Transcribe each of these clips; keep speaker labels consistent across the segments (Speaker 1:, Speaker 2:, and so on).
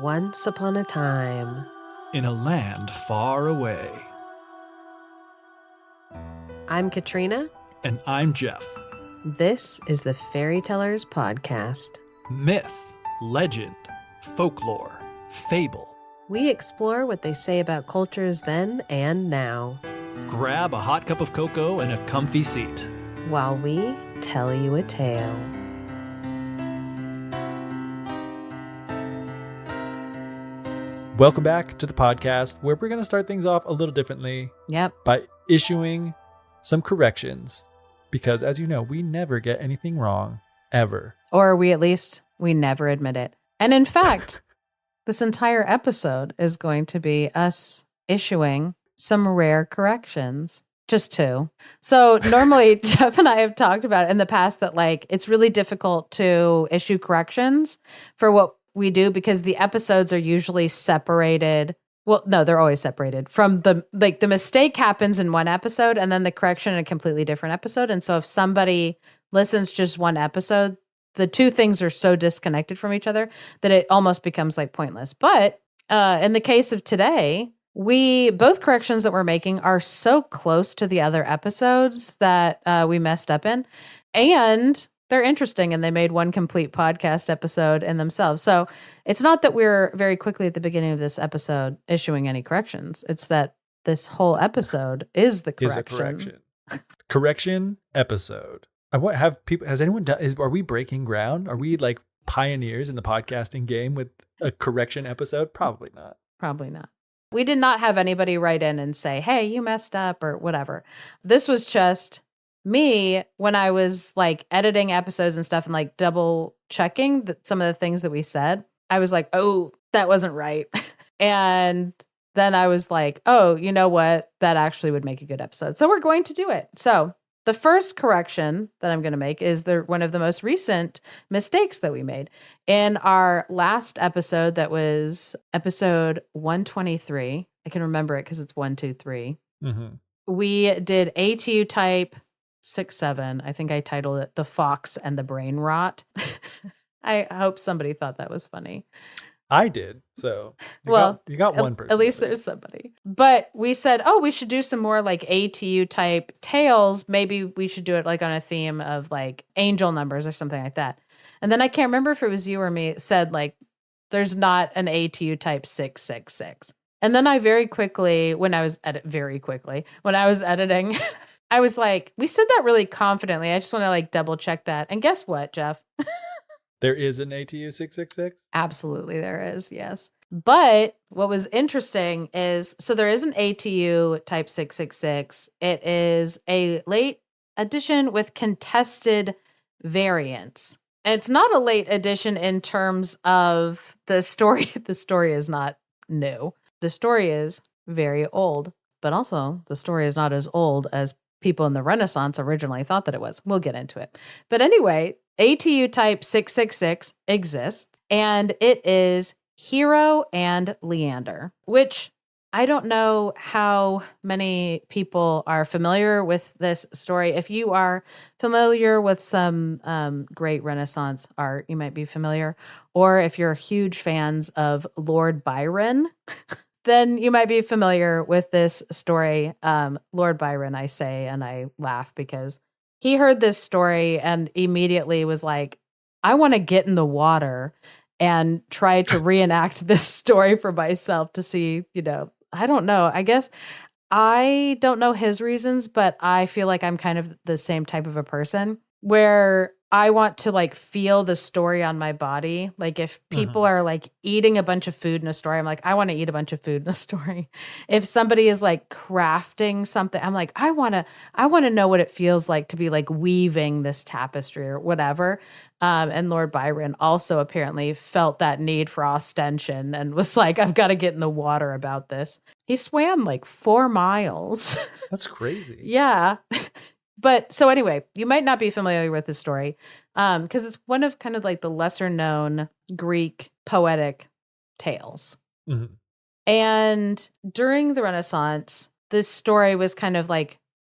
Speaker 1: Once upon a time,
Speaker 2: in a land far away.
Speaker 1: I'm Katrina.
Speaker 2: And I'm Geoff.
Speaker 1: This is the Storytellers podcast.
Speaker 2: Myth, legend, folklore, fable.
Speaker 1: We explore what they say about cultures then and now,
Speaker 2: Grab a hot cup of cocoa and a comfy seat
Speaker 1: while we tell you a tale.
Speaker 2: Welcome back to the podcast, where we're going to start things off a little differently.
Speaker 1: Yep.
Speaker 2: By issuing some corrections. Because, as you know, we never get anything wrong, ever.
Speaker 1: Or we never admit it. And in fact, this entire episode is going to be us issuing some rare corrections. Just two. So normally Geoff and I have talked about it in the past that it's really difficult to issue corrections for what we do because the episodes are usually separated. Well, no, they're always separated from the mistake happens in one episode and then the correction in a completely different episode. And so if somebody listens just one episode, the two things are so disconnected from each other that it almost becomes pointless. But in the case of today, both corrections that we're making are so close to the other episodes that we messed up in. And they're interesting, and they made one complete podcast episode in themselves. So it's not that we're very quickly at the beginning of this episode issuing any corrections. It's that this whole episode is the correction.
Speaker 2: Is a correction. Correction episode. Has anyone done, are we breaking ground? Are we pioneers in the podcasting game with a correction episode? Probably not.
Speaker 1: Probably not. We did not have anybody write in and say, hey, you messed up or whatever. This was just me when I was editing episodes and stuff and double checking some of the things that we said. I was like, oh, that wasn't right. And then I was like, oh, you know what? That actually would make a good episode. So we're going to do it. So the first correction that I'm going to make is one of the most recent mistakes that we made. In our last episode, that was episode 123. I can remember it because it's 123.
Speaker 2: Mm-hmm.
Speaker 1: We did ATU type 6-7. I think I titled it The Fox and the Brain Rot. I hope somebody thought that was funny.
Speaker 2: I did. So you got one person.
Speaker 1: At least there's somebody. But we said, oh, we should do some more ATU type tales. Maybe we should do it on a theme of angel numbers or something like that. And then I can't remember if it was you or me said there's not an ATU type 666. And then I very quickly, when I was editing, I was like, we said that really confidently. I just want to double check that. And guess what, Geoff?
Speaker 2: There is an ATU 666?
Speaker 1: Absolutely there is, yes. But what was interesting is, so there is an ATU type 666. It is a late edition with contested variants. And it's not a late edition in terms of the story. The story is not new. The story is very old, but also the story is not as old as people in the Renaissance originally thought that it was. We'll get into it. But anyway, ATU type 666 exists, and it is Hero and Leander, which I don't know how many people are familiar with this story. If you are familiar with some great Renaissance art, you might be familiar. Or if you're huge fans of Lord Byron, then you might be familiar with this story. Lord Byron, I say, and I laugh because he heard this story and immediately was like, I want to get in the water and try to reenact this story for myself to see, I don't know. I guess I don't know his reasons, but I feel like I'm kind of the same type of a person where I want to feel the story on my body. If people are eating a bunch of food in a story, I'm like, I want to eat a bunch of food in a story. If somebody is crafting something, I'm like, I want to know what it feels like to be weaving this tapestry or whatever. And Lord Byron also apparently felt that need for ostension and was like, I've got to get in the water about this. He swam 4 miles.
Speaker 2: That's crazy.
Speaker 1: Yeah. But so anyway, you might not be familiar with this story because it's one of kind of the lesser known Greek poetic tales.
Speaker 2: Mm-hmm.
Speaker 1: And during the Renaissance, this story was kind of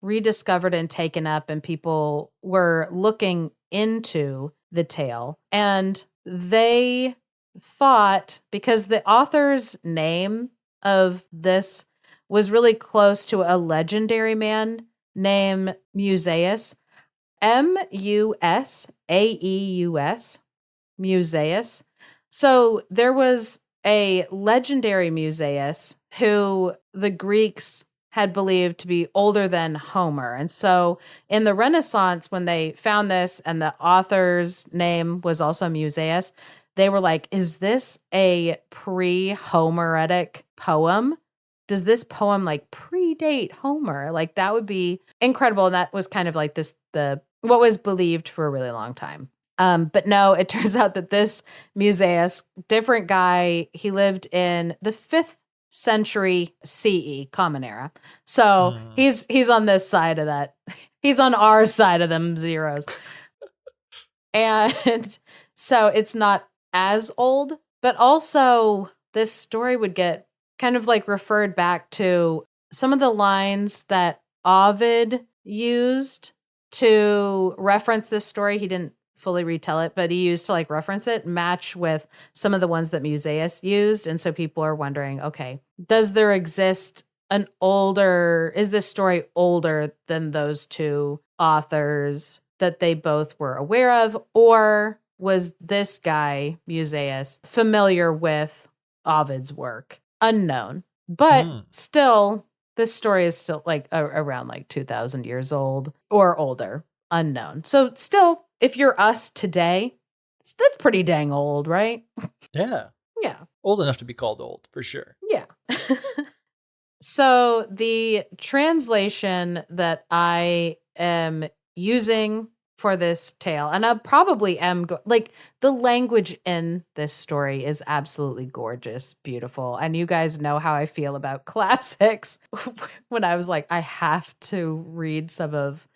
Speaker 1: rediscovered and taken up, and people were looking into the tale. And they thought, because the author's name of this was really close to a legendary man named Musaeus, Musaeus, Musaeus. So there was a legendary Musaeus who the Greeks had believed to be older than Homer. And so in the Renaissance, when they found this and the author's name was also Musaeus, they were like, is this a pre-Homeric poem? Does this poem like predate Homer? Like that would be incredible. And that was kind of like what was believed for a really long time. But no, it turns out that this Musaeus, different guy, he lived in the 5th century CE, Common Era. So he's on this side of that. He's on our side of them zeros. And so it's not as old, but also this story would get kind of like referred back to some of the lines that Ovid used to reference this story. He didn't fully retell it, but he used to like reference it, match with some of the ones that Musaeus used. And so people are wondering, okay, does there exist is this story older than those two authors that they both were aware of? Or was this guy, Musaeus, familiar with Ovid's work? Unknown. But still, this story is still like around like 2,000 years old or older. Unknown. So still, if you're us today, that's pretty dang old, right?
Speaker 2: Yeah.
Speaker 1: Yeah.
Speaker 2: Old enough to be called old, for sure.
Speaker 1: Yeah. So the translation that I am using for this tale, and I probably am the language in this story is absolutely gorgeous, beautiful. And you guys know how I feel about classics. When I was like, I have to read some of,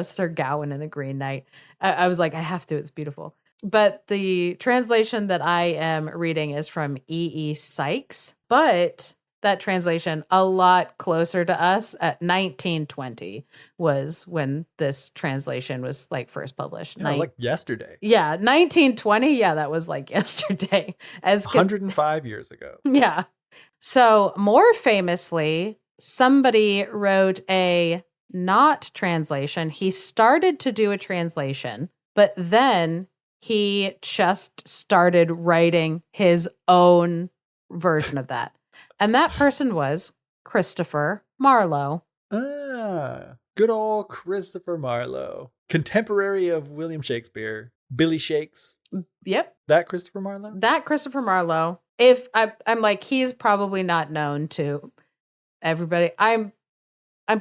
Speaker 1: Sir Gawain and the Green Knight. I was like, I have to, it's beautiful. But the translation that I am reading is from E.E. Sykes, but that translation a lot closer to us at 1920 was when this translation was like first published.
Speaker 2: Yeah, like yesterday.
Speaker 1: Yeah, 1920. Yeah, that was like yesterday.
Speaker 2: 105 years ago.
Speaker 1: Yeah. So more famously, somebody wrote a not translation. He started to do a translation, but then he just started writing his own version of that. And that person was Christopher Marlowe.
Speaker 2: Ah, good old Christopher Marlowe. Contemporary of William Shakespeare. Billy Shakes.
Speaker 1: Yep.
Speaker 2: That Christopher Marlowe?
Speaker 1: That Christopher Marlowe. If I'm like, he's probably not known to everybody. I'm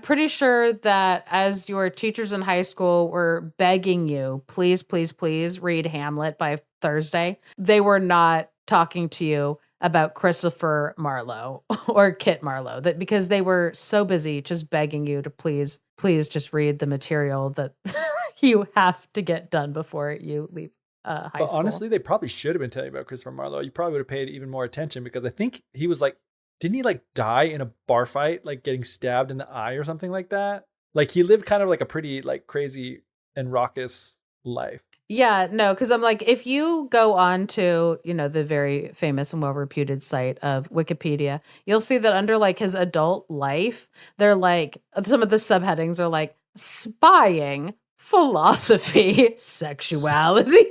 Speaker 1: pretty sure that as your teachers in high school were begging you, please, please, please read Hamlet by Thursday, they were not talking to you about Christopher Marlowe or Kit Marlowe, that because they were so busy just begging you to please just read the material that you have to get done before you leave high school.
Speaker 2: Honestly, they probably should have been telling you about Christopher Marlowe. You probably would have paid even more attention, because I think he was like, didn't he like die in a bar fight, like getting stabbed in the eye or something like that? Like he lived kind of like a pretty like crazy and raucous life.
Speaker 1: Yeah, no, because I'm like, if you go on to, the very famous and well-reputed site of Wikipedia, you'll see that under like his adult life, they're like, some of the subheadings are like spying, philosophy, sexuality,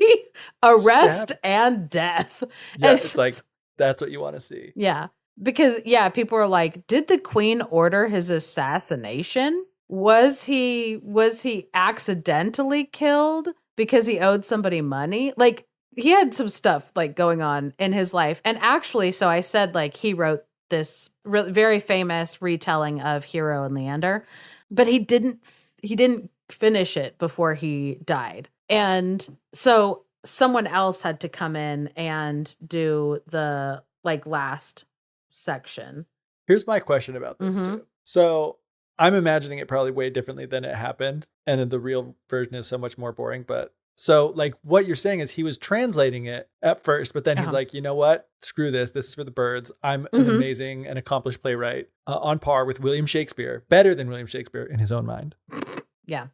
Speaker 1: arrest, and death.
Speaker 2: Yeah,
Speaker 1: and
Speaker 2: it's like, that's what you want to see.
Speaker 1: Yeah, because, people are like, did the queen order his assassination? Was he accidentally killed because he owed somebody money? Like, he had some stuff like going on in his life. And actually, so I said like he wrote this very famous retelling of Hero and Leander, but he didn't finish it before he died. And so someone else had to come in and do the like last section.
Speaker 2: Here's my question about this too. So I'm imagining it probably way differently than it happened, and then the real version is so much more boring. But so like what you're saying is he was translating it at first, but then he's like, you know what? Screw this. This is for the birds. I'm an amazing and accomplished playwright, on par with William Shakespeare, better than William Shakespeare in his own mind.
Speaker 1: Yeah.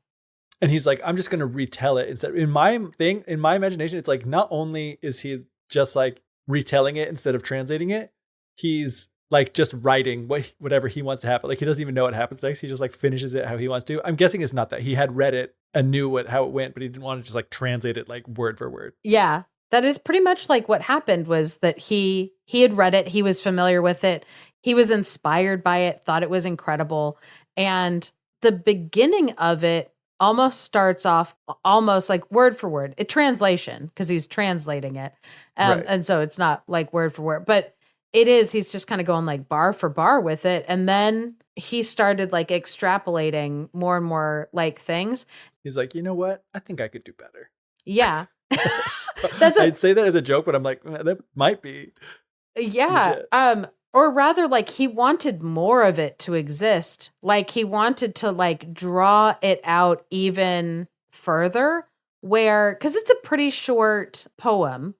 Speaker 2: And he's like, I'm just going to retell it instead. In my imagination, it's like, not only is he just like retelling it instead of translating it. He's like just writing whatever he wants to happen. Like he doesn't even know what happens next. He just like finishes it how he wants to. I'm guessing it's not that. He had read it and knew how it went, but he didn't want to just like translate it like word for word.
Speaker 1: Yeah. That is pretty much like what happened, was that he had read it. He was familiar with it. He was inspired by it, thought it was incredible. And the beginning of it almost starts off almost like word for word, a translation, because he's translating it.
Speaker 2: Right.
Speaker 1: And so it's not like word for word, but he's just kind of going like bar for bar with it. And then he started like extrapolating more and more like things.
Speaker 2: He's like, you know what? I think I could do better.
Speaker 1: Yeah.
Speaker 2: I'd say that as a joke, but I'm like, that might be.
Speaker 1: Yeah. Legit. Or rather, like he wanted more of it to exist. Like he wanted to like draw it out even further, because it's a pretty short poem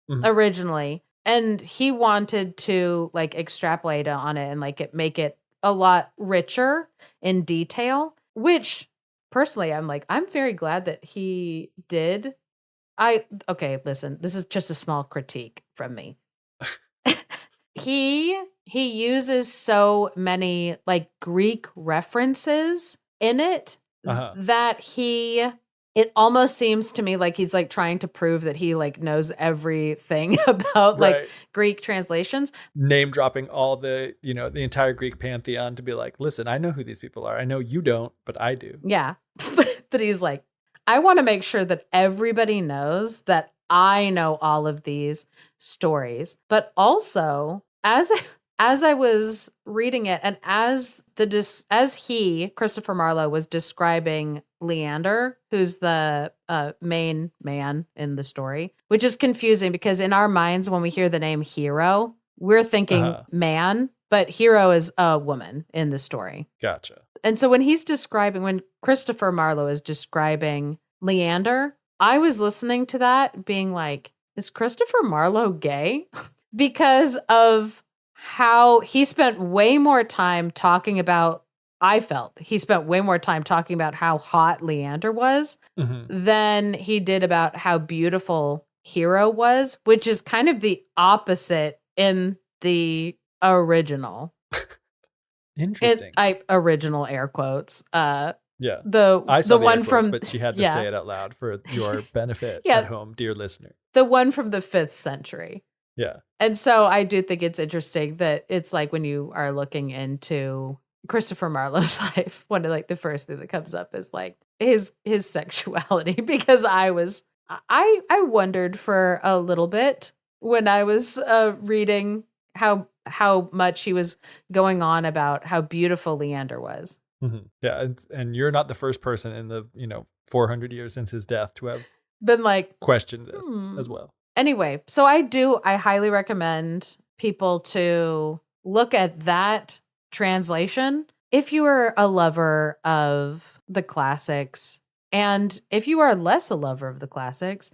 Speaker 1: originally. And he wanted to like extrapolate on it and like make it a lot richer in detail, which personally, I'm very glad that he did. Okay, listen, this is just a small critique from me. He uses so many like Greek references in it that it almost seems to me like he's like trying to prove that he like knows everything about like Greek translations.
Speaker 2: Name dropping all the entire Greek pantheon to be like, listen, I know who these people are. I know you don't, but I do.
Speaker 1: Yeah. That he's like, I want to make sure that everybody knows that I know all of these stories, but also as I was reading it, and as Christopher Marlowe was describing Leander, who's the main man in the story, which is confusing because in our minds, when we hear the name hero, we're thinking man, but hero is a woman in the story.
Speaker 2: Gotcha.
Speaker 1: And so when Christopher Marlowe is describing Leander, I was listening to that being like, is Christopher Marlowe gay? Because of how he spent way more time talking about, I felt he spent way more time talking about how hot Leander was than he did about how beautiful Hero was, which is kind of the opposite in the original.
Speaker 2: Interesting.
Speaker 1: Original air quotes.
Speaker 2: Yeah.
Speaker 1: I saw the one from,
Speaker 2: but she had to say it out loud for your benefit at home, dear listener.
Speaker 1: The one from the 5th century.
Speaker 2: Yeah.
Speaker 1: And so I do think it's interesting that it's like when you are looking into Christopher Marlowe's life, one of like the first thing that comes up is like his sexuality, because I wondered for a little bit when I was reading how much he was going on about how beautiful Leander was.
Speaker 2: Mm-hmm. Yeah, and you're not the first person in the 400 years since his death to have
Speaker 1: been like
Speaker 2: questioned this as well.
Speaker 1: Anyway, so I highly recommend people to look at that translation if you are a lover of the classics, and if you are less a lover of the classics,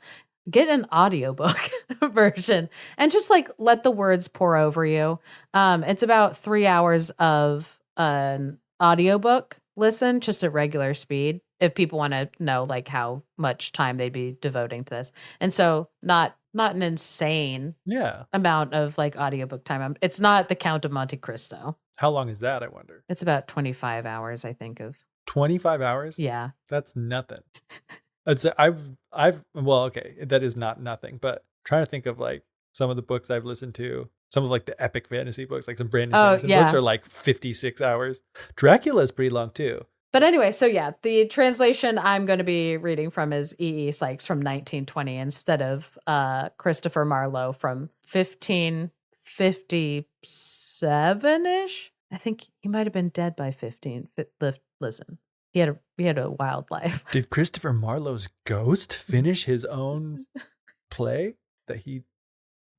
Speaker 1: get an audiobook version and just like let the words pour over you. It's about 3 hours of an audiobook listen, just at regular speed, if people want to know like how much time they'd be devoting to this. And so not an insane amount of like audiobook time. It's not The Count of Monte Cristo.
Speaker 2: How long is that, I wonder?
Speaker 1: It's about 25 hours, I think. Of
Speaker 2: 25 hours?
Speaker 1: Yeah.
Speaker 2: That's nothing. Well, okay, that is not nothing, but trying to think of like some of the books I've listened to, some of like the epic fantasy books, like some Brandon Sanderson books are like 56 hours. Dracula is pretty long too.
Speaker 1: But anyway, so yeah, the translation I'm going to be reading from is E.E. Sykes from 1920 instead of Christopher Marlowe from 1557-ish. I think he might have been dead by 15. Listen, he had a wild life.
Speaker 2: Did Christopher Marlowe's ghost finish his own play that he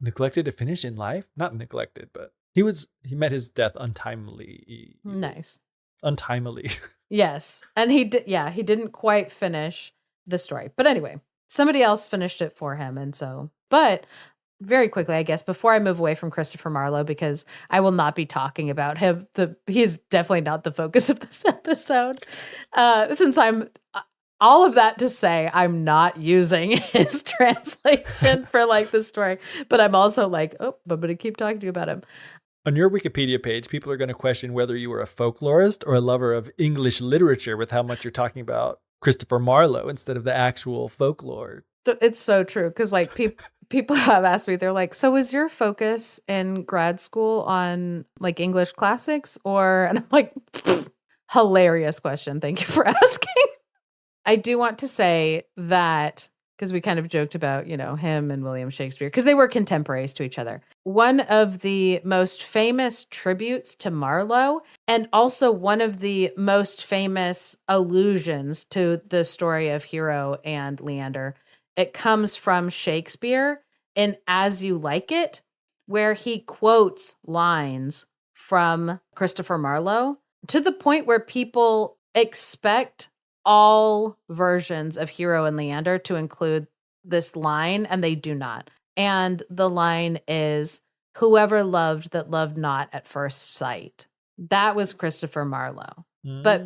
Speaker 2: neglected to finish in life? Not neglected, but he met his death untimely.
Speaker 1: Nice.
Speaker 2: Untimely.
Speaker 1: Yes. And he didn't quite finish the story. But anyway, somebody else finished it for him. And so, but very quickly, I guess, before I move away from Christopher Marlowe, because I will not be talking about him. He's definitely not the focus of this episode. Since all of that to say, I'm not using his translation for like the story, but I'm also like, oh, I'm going to keep talking to you about him.
Speaker 2: On your Wikipedia page, people are going to question whether you were a folklorist or a lover of English literature with how much you're talking about Christopher Marlowe instead of the actual folklore.
Speaker 1: It's so true. Because like people have asked me, they're like, so was your focus in grad school on like English classics or, and I'm like, hilarious question. Thank you for asking. I do want to say that because we kind of joked about, him and William Shakespeare, because they were contemporaries to each other. One of the most famous tributes to Marlowe, and also one of the most famous allusions to the story of Hero and Leander, it comes from Shakespeare in As You Like It, where he quotes lines from Christopher Marlowe to the point where people expect all versions of Hero and Leander to include this line, and they do not. And the line is, whoever loved that loved not at first sight. That was Christopher Marlowe. But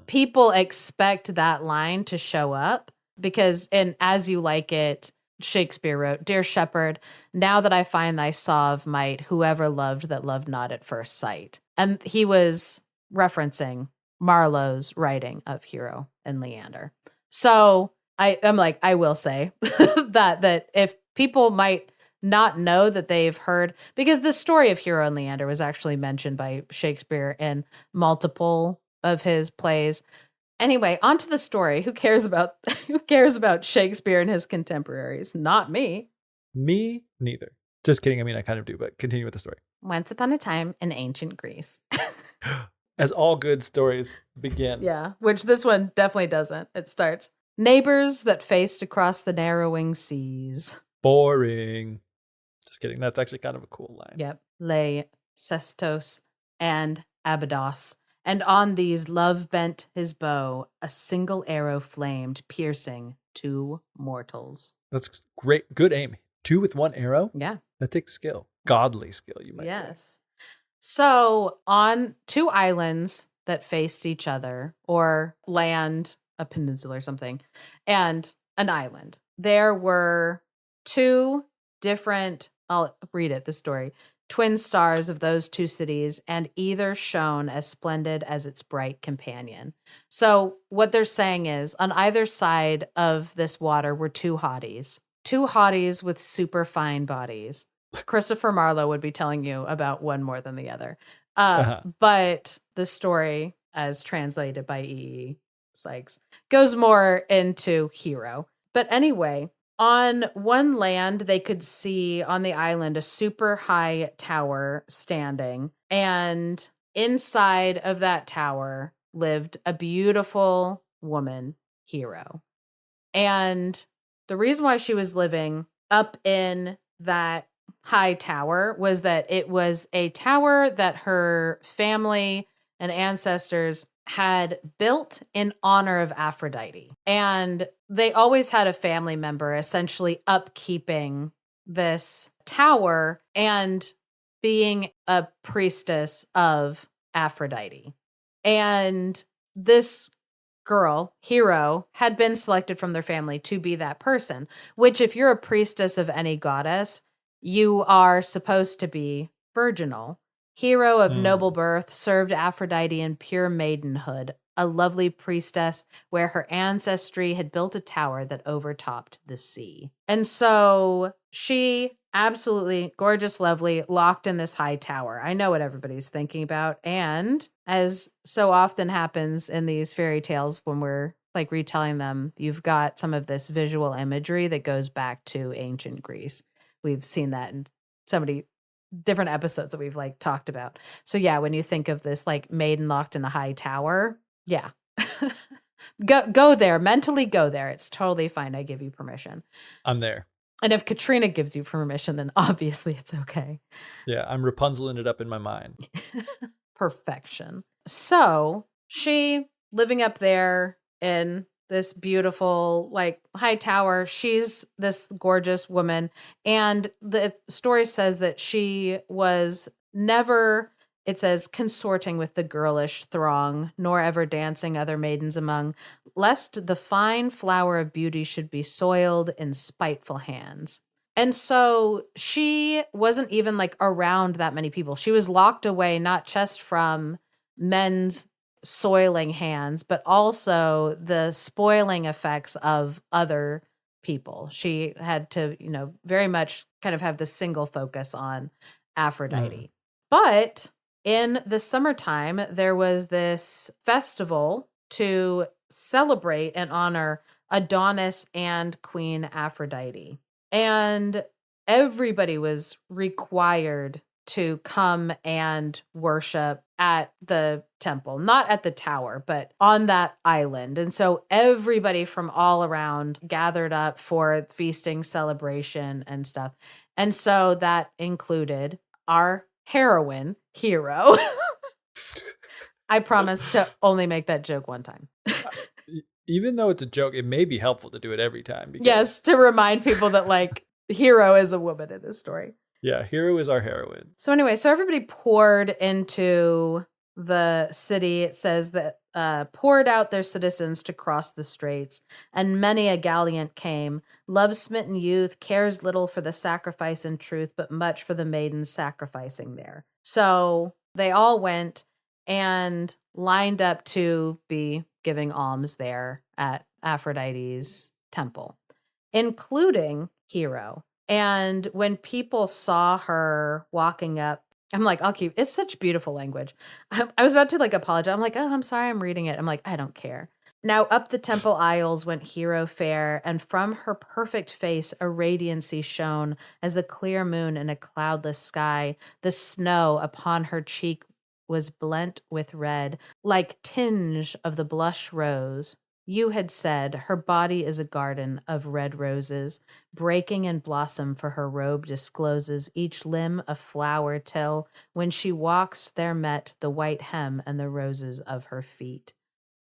Speaker 1: people expect that line to show up because in As You Like It, Shakespeare wrote, Dear shepherd, now that I find thy saw of might, whoever loved that loved not at first sight. And he was referencing Marlowe's writing of Hero and Leander. So I'm like, I will say that if people might not know that they've heard, because the story of Hero and Leander was actually mentioned by Shakespeare in multiple of his plays. Anyway, on to the story. Who cares about Shakespeare and his contemporaries? Not me.
Speaker 2: Me neither. Just kidding. I mean, I kind of do, but continue with the story.
Speaker 1: Once upon a time in ancient Greece.
Speaker 2: As all good stories begin.
Speaker 1: Yeah, which this one definitely doesn't. It starts, neighbors that faced across the narrowing seas.
Speaker 2: Boring. Just kidding. That's actually kind of a cool line.
Speaker 1: Yep. Lay Sestos and Abydos. And on these love bent his bow, a single arrow flamed, piercing 2 mortals.
Speaker 2: That's great. Good aim. 2 with 1 arrow?
Speaker 1: Yeah.
Speaker 2: That takes skill. Godly skill, you might say.
Speaker 1: Yes. So on 2 islands that faced each other, or land, a peninsula or something, and an island, there were 2 different, I'll read it, the story, twin stars of those 2 cities, and either shone as splendid as its bright companion. So what they're saying is, on either side of this water were 2 hotties with super fine bodies. Christopher Marlowe would be telling you about one more than the other. But the story, as translated by E.E. Sykes, goes more into Hero. But anyway, on one land, they could see on the island a super high tower standing. And inside of that tower lived a beautiful woman, Hero. And the reason why she was living up in that high tower was that it was a tower that her family and ancestors had built in honor of Aphrodite. And they always had a family member essentially upkeeping this tower and being a priestess of Aphrodite. And this girl, Hero, had been selected from their family to be that person, which if you're a priestess of any goddess, you are supposed to be virginal. Hero of noble birth, served Aphrodite in pure maidenhood, a lovely priestess where her ancestry had built a tower that overtopped the sea. And so she, absolutely gorgeous, lovely, locked in this high tower. I know what everybody's thinking about. And as so often happens in these fairy tales when we're like retelling them, you've got some of this visual imagery that goes back to ancient Greece. We've seen that in so many different episodes that we've like talked about. So yeah, when you think of this like maiden locked in a high tower, yeah. go there, mentally go there. It's totally fine. I give you permission.
Speaker 2: I'm there.
Speaker 1: And if Katrina gives you permission, then obviously it's okay.
Speaker 2: Yeah, I'm Rapunzeling it up in my mind.
Speaker 1: Perfection. So she living up there in this beautiful, like, high tower. She's this gorgeous woman. And the story says that she was never it says, consorting with the girlish throng, nor ever dancing other maidens among, lest the fine flower of beauty should be soiled in spiteful hands. And so she wasn't even like around that many people. She was locked away, not just from men's soiling hands, but also the spoiling effects of other people. She had to, very much kind of have this single focus on Aphrodite. But in the summertime, there was this festival to celebrate and honor Adonis and Queen Aphrodite. And everybody was required to come and worship at the temple, not at the tower, but on that island. And so everybody from all around gathered up for feasting, celebration, and stuff. And so that included our heroine, Hero. I promise to only make that joke one time.
Speaker 2: Even though it's a joke, it may be helpful to do it every time. Because...
Speaker 1: Yes, to remind people that like Hero is a woman in this story.
Speaker 2: Yeah, Hero is our heroine.
Speaker 1: So anyway, so everybody poured into the city. It says that poured out their citizens to cross the straits, and many a gallant came. Love-smitten youth cares little for the sacrifice in truth, but much for the maidens sacrificing there. So they all went and lined up to be giving alms there at Aphrodite's temple, including Hero. And when people saw her walking up, I'm like, it's such beautiful language. I was about to like apologize. I'm like, oh, I'm sorry, I'm reading it. I'm like, I don't care. Now up the temple aisles went Hero fair, and from her perfect face a radiancy shone as the clear moon in a cloudless sky. The snow upon her cheek was blent with red, like tinge of the blush rose. You had said her body is a garden of red roses, breaking in blossom, for her robe discloses each limb a flower, till when she walks there met the white hem and the roses of her feet.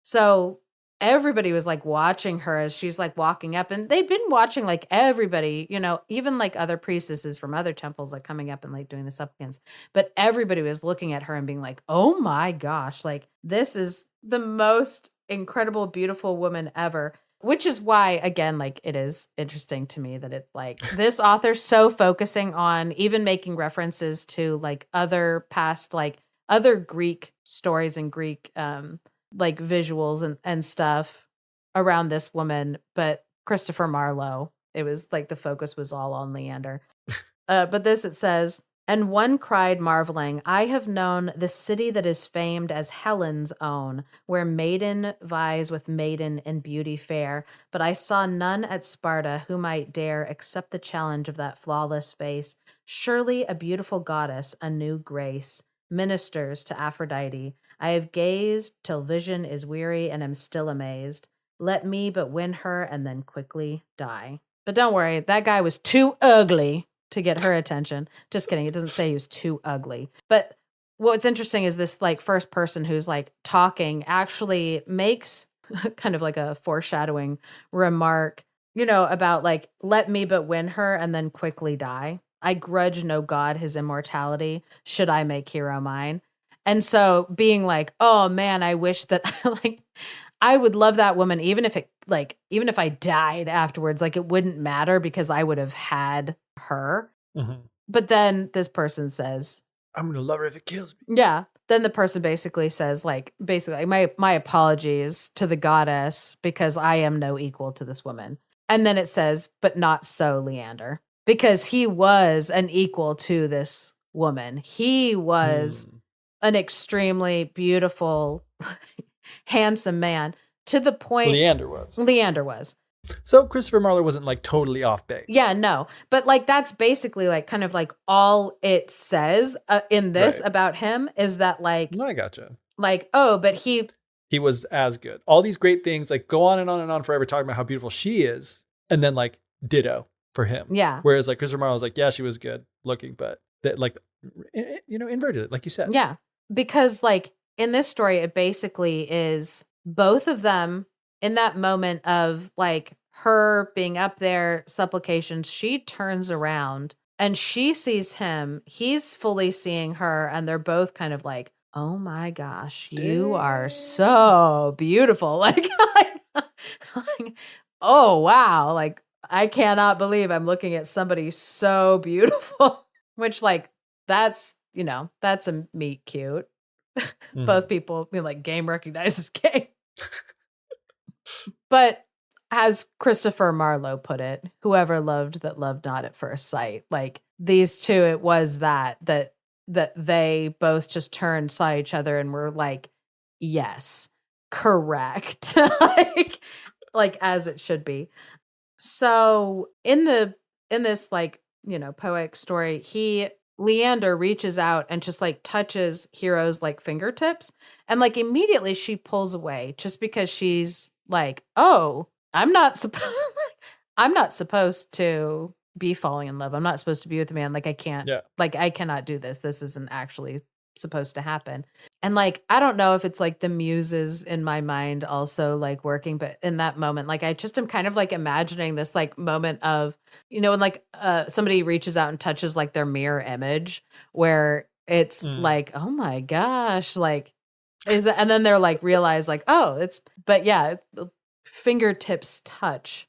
Speaker 1: So everybody was like watching her as she's like walking up, and they'd been watching like everybody, even like other priestesses from other temples like coming up and like doing the supplicants, but everybody was looking at her and being like, oh my gosh, like this is the most incredible, beautiful woman ever. Which is why, again, like it is interesting to me that it's like this author's so focusing on even making references to like other past, like other Greek stories and Greek like visuals and stuff around this woman. But Christopher Marlowe, it was like the focus was all on Leander. But this, it says, and one cried, marveling, I have known the city that is famed as Helen's own, where maiden vies with maiden in beauty fair. But I saw none at Sparta who might dare accept the challenge of that flawless face. Surely a beautiful goddess, a new grace, ministers to Aphrodite. I have gazed till vision is weary and am still amazed. Let me but win her and then quickly die. But don't worry, that guy was too ugly to get her attention. Just kidding. It doesn't say he was too ugly. But what's interesting is this like first person who's like talking actually makes kind of like a foreshadowing remark, about like, let me but win her and then quickly die. I grudge no god his immortality. Should I make Hero mine? And so being like, oh man, I wish that like I would love that woman, even if I died afterwards, like it wouldn't matter because I would have had her.
Speaker 2: Mm-hmm.
Speaker 1: But then this person says,
Speaker 2: I'm gonna love her if it kills me.
Speaker 1: Yeah. Then the person basically says, like, my apologies to the goddess because I am no equal to this woman. And then it says, but not so Leander, because he was an equal to this woman. He was an extremely beautiful, handsome man, to the point
Speaker 2: Leander was. So Christopher Marlowe wasn't like totally off base.
Speaker 1: Yeah, no. But like that's basically like kind of like all it says in this about him is that like
Speaker 2: No, I gotcha.
Speaker 1: Like, oh, but he
Speaker 2: was as good. All these great things like go on and on and on forever talking about how beautiful she is, and then like ditto for him.
Speaker 1: Yeah.
Speaker 2: Whereas like Christopher Marlowe was like, yeah, she was good looking, but that like inverted it, like you said.
Speaker 1: Yeah. Because like in this story, it basically is both of them in that moment of like her being up there, supplications, she turns around And she sees him. He's fully seeing her. And they're both kind of like, oh my gosh, you are so beautiful. Like, oh, wow. Like, I cannot believe I'm looking at somebody so beautiful, which like, that's, that's a meet cute. Both people, like game recognizes game. But as Christopher Marlowe put it, whoever loved that loved not at first sight. Like these two, it was that they both just turned, saw each other, and were like, yes, correct. like as it should be. So in this like, poetic story, Leander reaches out and just like touches Hero's like fingertips, and like immediately she pulls away just because she's like, oh, I'm not supposed to be falling in love. I'm not supposed to be with a man. Like I can't, like I cannot do this. This isn't actually supposed to happen. And like, I don't know if it's like the muses in my mind also like working, but in that moment, like I just am kind of like imagining this like moment of, when like somebody reaches out and touches like their mirror image where it's like, oh my gosh, like is that, and then they're like realize like, oh, but yeah, fingertips touch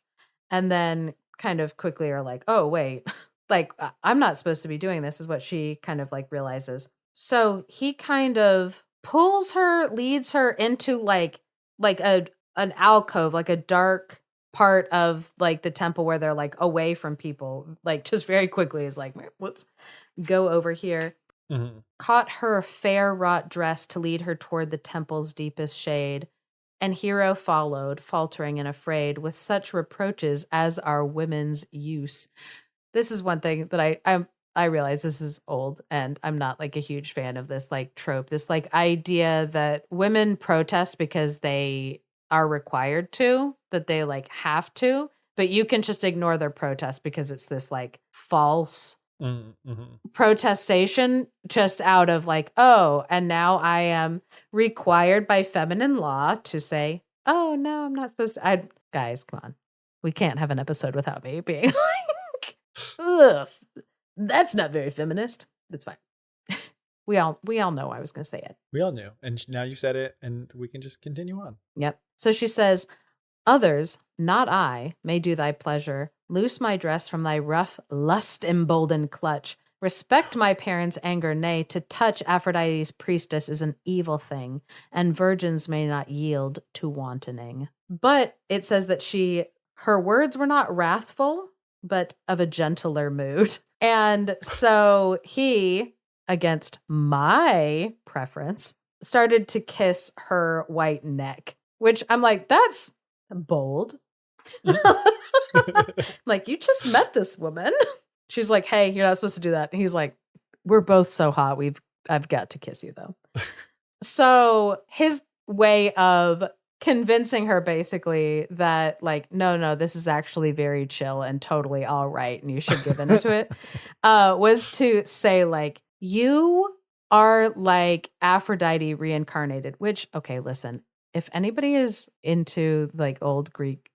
Speaker 1: and then kind of quickly are like, oh wait, like I'm not supposed to be doing this, is what she kind of like realizes. So he kind of pulls her, leads her into like an alcove, like a dark part of like the temple where they're like away from people, like just very quickly is like, let's go over here. Caught her fair wrought dress to lead her toward the temple's deepest shade. And Hero followed, faltering and afraid, with such reproaches as are women's use. This is one thing that I realize this is old, and I'm not like a huge fan of this like trope, this like idea that women protest because they are required to, that they like have to, but you can just ignore their protest because it's this like false protestation just out of like, oh, and now I am required by feminine law to say, oh no, I'm not supposed to. Guys, come on. We can't have an episode without me being like, ugh, that's not very feminist. That's fine. We all know I was going to say it.
Speaker 2: We all knew. And now you said it, and we can just continue on.
Speaker 1: Yep. So she says, others, not I, may do thy pleasure. Loose my dress from thy rough, lust-emboldened clutch. Respect my parents' anger, nay, to touch Aphrodite's priestess is an evil thing, and virgins may not yield to wantoning. But it says that her words were not wrathful, but of a gentler mood. And so he, against my preference, started to kiss her white neck, which I'm like, that's bold. Like, you just met this woman. She's like, hey, you're not supposed to do that. And he's like, we're both so hot. I've got to kiss you though. So his way of convincing her basically that like, no, this is actually very chill and totally all right, and you should give into it, was to say like, you are like Aphrodite reincarnated, which, okay, listen, if anybody is into like old Greek,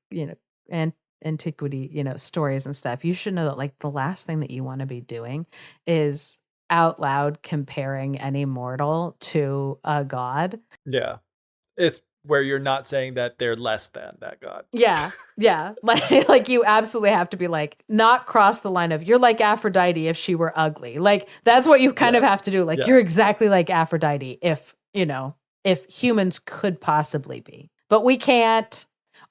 Speaker 1: and antiquity, stories and stuff, you should know that like the last thing that you want to be doing is out loud comparing any mortal to a god.
Speaker 2: Yeah. It's where you're not saying that they're less than that god.
Speaker 1: Yeah. Like you absolutely have to be like, not cross the line of, you're like Aphrodite if she were ugly. Like that's what you kind of have to do. Like you're exactly like Aphrodite if humans could possibly be, but we can't,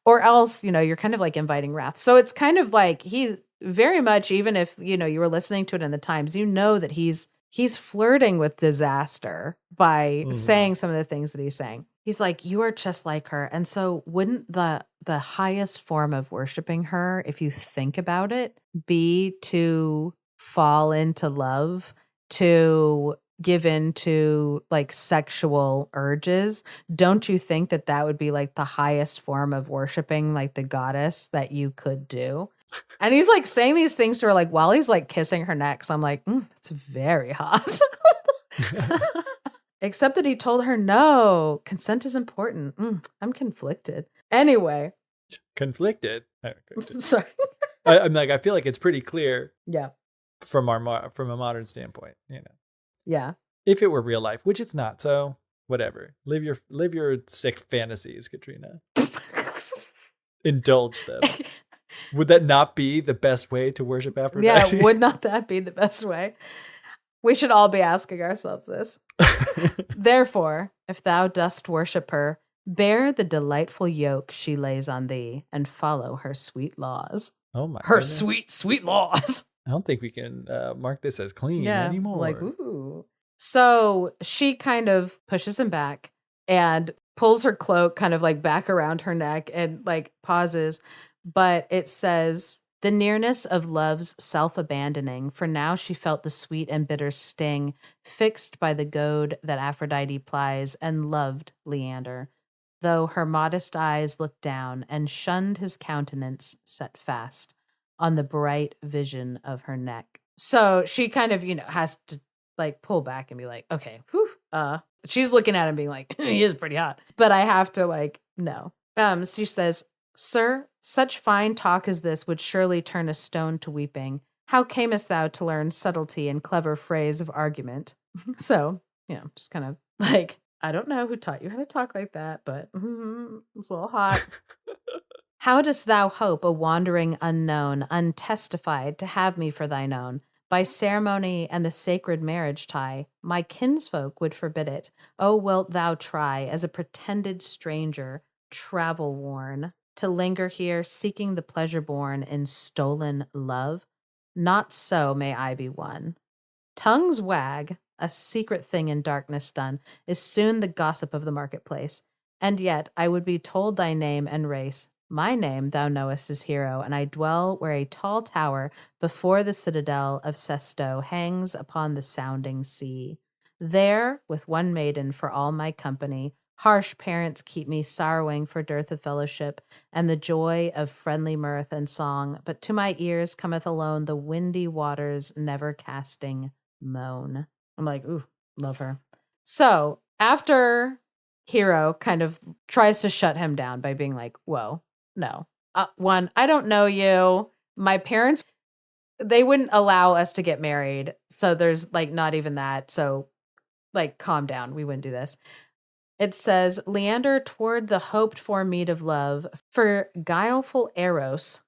Speaker 1: or else, you're kind of like inviting wrath. So it's kind of like he very much, even if, you were listening to it in the Times, that he's flirting with disaster by saying some of the things that he's saying. He's like, you are just like her. And so wouldn't the highest form of worshiping her, if you think about it, be to fall into love, to give in to like sexual urges? Don't you think that would be like the highest form of worshiping like the goddess that you could do? And he's like saying these things to her like while he's like kissing her neck. So I'm like, it's very hot. Except that he told her, no, consent is important. I'm conflicted. Anyway.
Speaker 2: Conflicted?
Speaker 1: Sorry.
Speaker 2: I'm like, I feel like it's pretty clear.
Speaker 1: Yeah.
Speaker 2: from a modern standpoint,
Speaker 1: Yeah.
Speaker 2: if it were real life, which it's not. So whatever, live your sick fantasies, Katrina. Indulge them. Would that not be the best way to worship Aphrodite?
Speaker 1: Yeah, would not that be the best way? We should all be asking ourselves this. Therefore, if thou dost worship her, bear the delightful yoke she lays on thee, and follow her sweet laws.
Speaker 2: Oh my
Speaker 1: Her
Speaker 2: goodness.
Speaker 1: sweet, sweet laws.
Speaker 2: I don't think we can mark this as clean anymore.
Speaker 1: Like, ooh. So she kind of pushes him back and pulls her cloak kind of like back around her neck and like pauses. But it says, the nearness of love's self-abandoning, for now she felt the sweet and bitter sting, fixed by the goad that Aphrodite plies, and loved Leander, though her modest eyes looked down and shunned his countenance set fast on the bright vision of her neck. So she kind of, has to like pull back and be like, okay, whew, she's looking at him being like, he is pretty hot, but I have to like, no. She says, sir, such fine talk as this would surely turn a stone to weeping. How camest thou to learn subtlety and clever phrase of argument? So, just kind of like, I don't know who taught you how to talk like that, but it's a little hot. How dost thou hope, a wandering unknown, untestified, to have me for thine own? By ceremony and the sacred marriage tie, my kinsfolk would forbid it. Oh, wilt thou try, as a pretended stranger, travel worn, to linger here, seeking the pleasure born in stolen love? Not so may I be won. Tongues wag, a secret thing in darkness done, is soon the gossip of the marketplace. And yet I would be told thy name and race. My name, thou knowest, is Hero, and I dwell where a tall tower before the citadel of Sesto hangs upon the sounding sea. There, with one maiden for all my company, harsh parents keep me sorrowing for dearth of fellowship and the joy of friendly mirth and song, but to my ears cometh alone the windy waters never casting moan. I'm like, ooh, love her. So after Hero kind of tries to shut him down by being like, whoa, no. One, I don't know you. My parents, they wouldn't allow us to get married. So there's like not even that. So like, calm down. We wouldn't do this. It says, Leander toward the hoped for meed of love, for guileful Eros,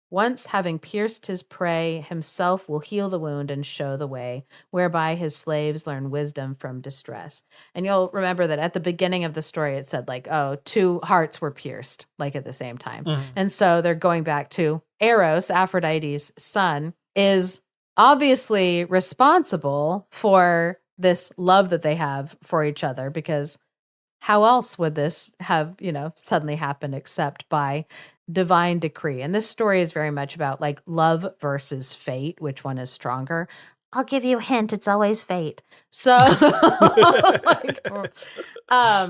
Speaker 1: once having pierced his prey, himself will heal the wound and show the way, whereby his slaves learn wisdom from distress. And you'll remember that at the beginning of the story, it said like, oh, two hearts were pierced, like at the same time. Mm-hmm. And so they're going back to Eros, Aphrodite's son, is obviously responsible for this love that they have for each other, because how else would this have, suddenly happened except by divine decree? And this story is very much about like love versus fate. Which one is stronger? I'll give you a hint. It's always fate. So,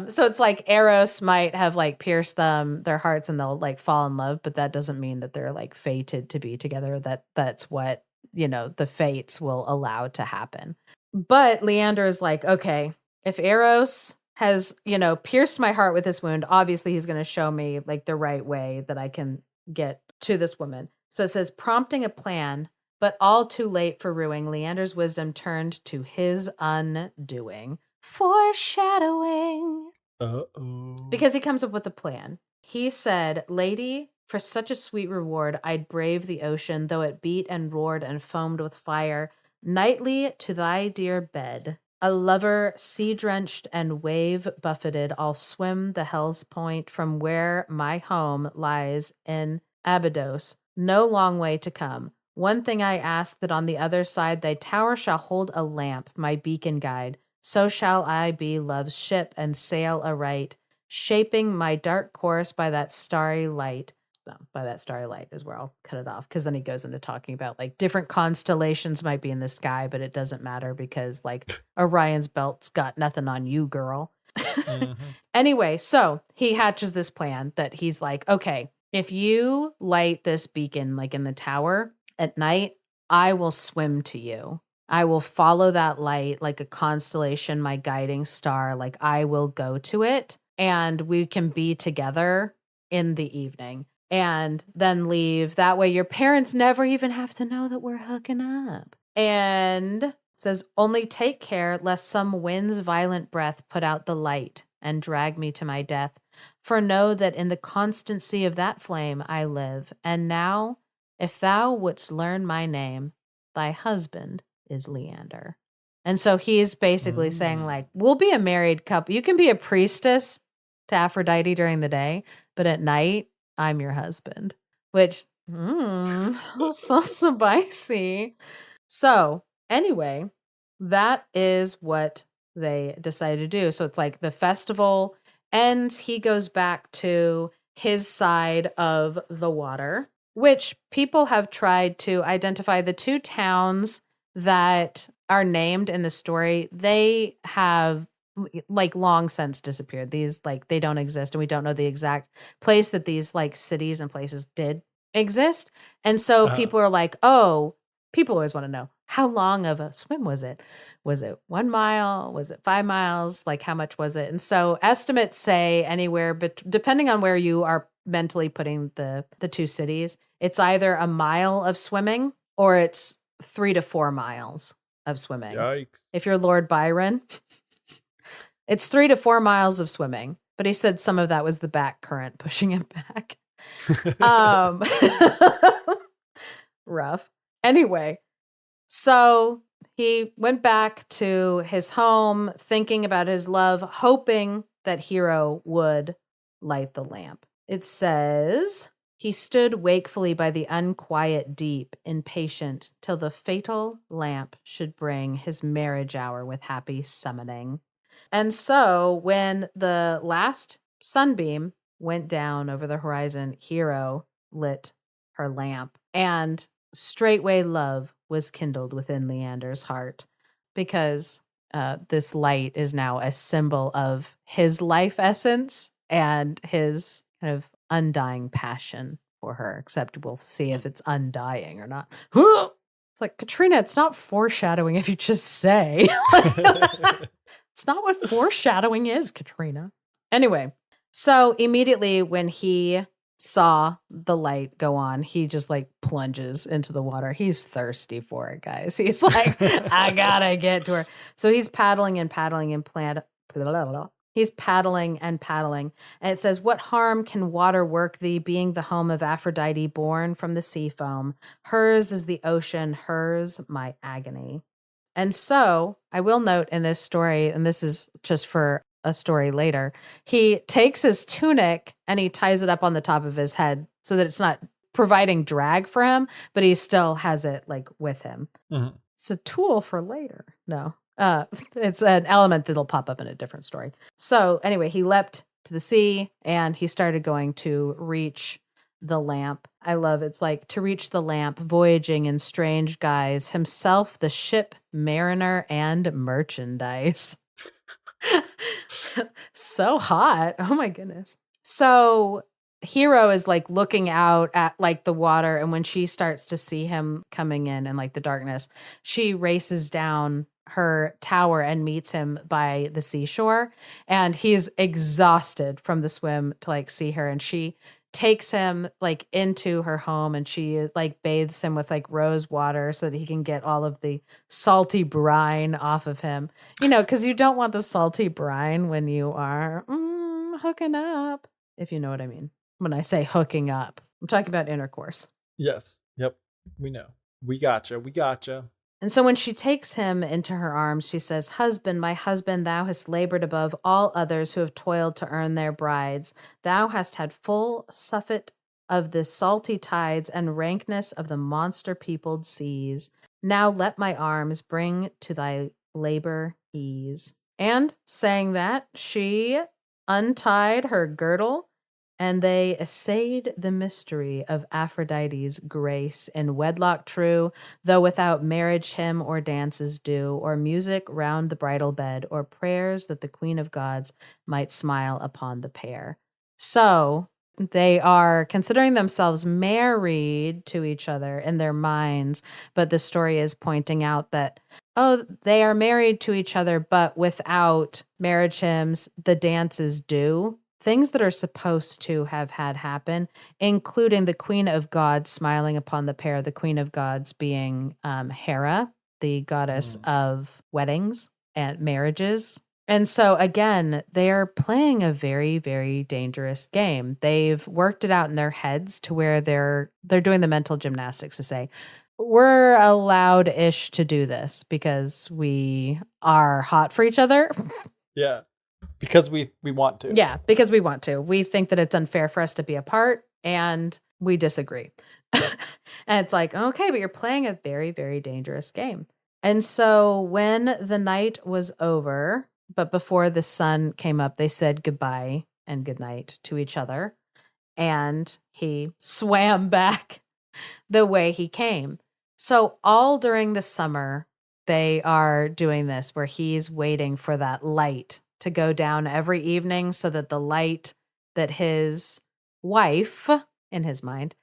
Speaker 1: so it's like Eros might have like pierced their hearts and they'll like fall in love, but that doesn't mean that they're like fated to be together. That's what, the fates will allow to happen. But Leander is like, okay, if Eros has, pierced my heart with this wound, obviously he's going to show me like the right way that I can get to this woman. So it says, prompting a plan, but all too late for ruing, Leander's wisdom turned to his undoing. Foreshadowing.
Speaker 2: Uh-oh.
Speaker 1: Because he comes up with a plan. He said, lady, for such a sweet reward, I'd brave the ocean, though it beat and roared and foamed with fire, nightly to thy dear bed. A lover, sea-drenched and wave-buffeted, I'll swim the hell's point from where my home lies in Abydos. No long way to come. One thing I ask, that on the other side thy tower shall hold a lamp, my beacon guide. So shall I be love's ship and sail aright, shaping my dark course by that starry light. By that starry light is where I'll cut it off, because then he goes into talking about like different constellations might be in the sky, but it doesn't matter because like Orion's belt's got nothing on you, girl. Mm-hmm. Anyway, so he hatches this plan that he's like, okay, if you light this beacon like in the tower at night, I will swim to you. I will follow that light like a constellation, my guiding star. Like I will go to it and we can be together in the evening. And then leave. That way your parents never even have to know that we're hooking up. And says, only take care lest some wind's violent breath put out the light and drag me to my death. For know that in the constancy of that flame I live. And now, if thou wouldst learn my name, thy husband is Leander. And so he's basically saying, like, we'll be a married couple. You can be a priestess to Aphrodite during the day, but at night, I'm your husband. Which, so spicy. So, anyway, that is what they decided to do. So it's like the festival ends. He goes back to his side of the water, which people have tried to identify the two towns that are named in the story. They have like long since disappeared. These like they don't exist, and we don't know the exact place that these like cities and places did exist. And so people are like, oh, people always want to know, how long of a swim was it? Was it 1 mile? Was it 5 miles? Like, how much was it? And so estimates say anywhere, but depending on where you are mentally putting the two cities, it's either a mile of swimming or it's 3 to 4 miles of swimming.
Speaker 2: Yikes.
Speaker 1: If you're Lord Byron, it's 3 to 4 miles of swimming. But he said some of that was the back current pushing him back. Rough. Anyway, so he went back to his home, thinking about his love, hoping that Hero would light the lamp. It says, he stood wakefully by the unquiet deep, impatient, till the fatal lamp should bring his marriage hour with happy summoning. And so when the last sunbeam went down over the horizon, Hero lit her lamp, and straightway love was kindled within Leander's heart, because this light is now a symbol of his life essence and his kind of undying passion for her, except we'll see if it's undying or not. It's like, Katrina, it's not foreshadowing if you just say. It's not what foreshadowing is, Katrina. Anyway, so immediately when he saw the light go on, he just like plunges into the water. He's thirsty for it, guys. He's like, I gotta get to her. So he's paddling and paddling and he's paddling and paddling. And it says, what harm can water work thee, being the home of Aphrodite born from the sea foam? Hers is the ocean, hers my agony. And so I will note in this story, and this is just for a story later, he takes his tunic and he ties it up on the top of his head so that it's not providing drag for him, but he still has it like with him. Mm-hmm. It's a tool for later. No, it's an element that'll pop up in a different story. So anyway, he leapt to the sea and he started going to reach the lamp. I love it's like to reach the lamp, voyaging in strange guise, himself the ship, mariner, and merchandise. So hot. Oh my goodness. So Hero is like looking out at like the water, and when she starts to see him coming in and like the darkness, she races down her tower and meets him by the seashore, and he's exhausted from the swim to like see her, and she takes him like into her home and she like bathes him with like rose water so that he can get all of the salty brine off of him, you know, because you don't want the salty brine when you are hooking up, if you know what I mean. When I say hooking up, I'm talking about intercourse.
Speaker 2: Yes. Yep. We know. We gotcha.
Speaker 1: And so when she takes him into her arms, she says, husband, my husband, thou hast labored above all others who have toiled to earn their brides. Thou hast had full suffet of the salty tides and rankness of the monster-peopled seas. Now let my arms bring to thy labor ease. And saying that, she untied her girdle, and they essayed the mystery of Aphrodite's grace in wedlock true, though without marriage hymn or dances due, or music round the bridal bed, or prayers that the Queen of Gods might smile upon the pair. So they are considering themselves married to each other in their minds, but the story is pointing out that, oh, they are married to each other, but without marriage hymns, the dances due. Things that are supposed to have had happen, including the Queen of Gods smiling upon the pair, the Queen of Gods being Hera, the goddess of weddings and marriages. And so again, they're playing a very, very dangerous game. They've worked it out in their heads to where they're doing the mental gymnastics to say, we're allowed-ish to do this because we are hot for each other.
Speaker 2: Yeah. Because we want to.
Speaker 1: Yeah, because we want to. We think that it's unfair for us to be apart, and we disagree. And it's like, okay, but you're playing a very, very dangerous game. And so when the night was over, but before the sun came up, they said goodbye and goodnight to each other. And he swam back the way he came. So all during the summer, they are doing this where he's waiting for that light to go down every evening so that the light that his wife, in his mind,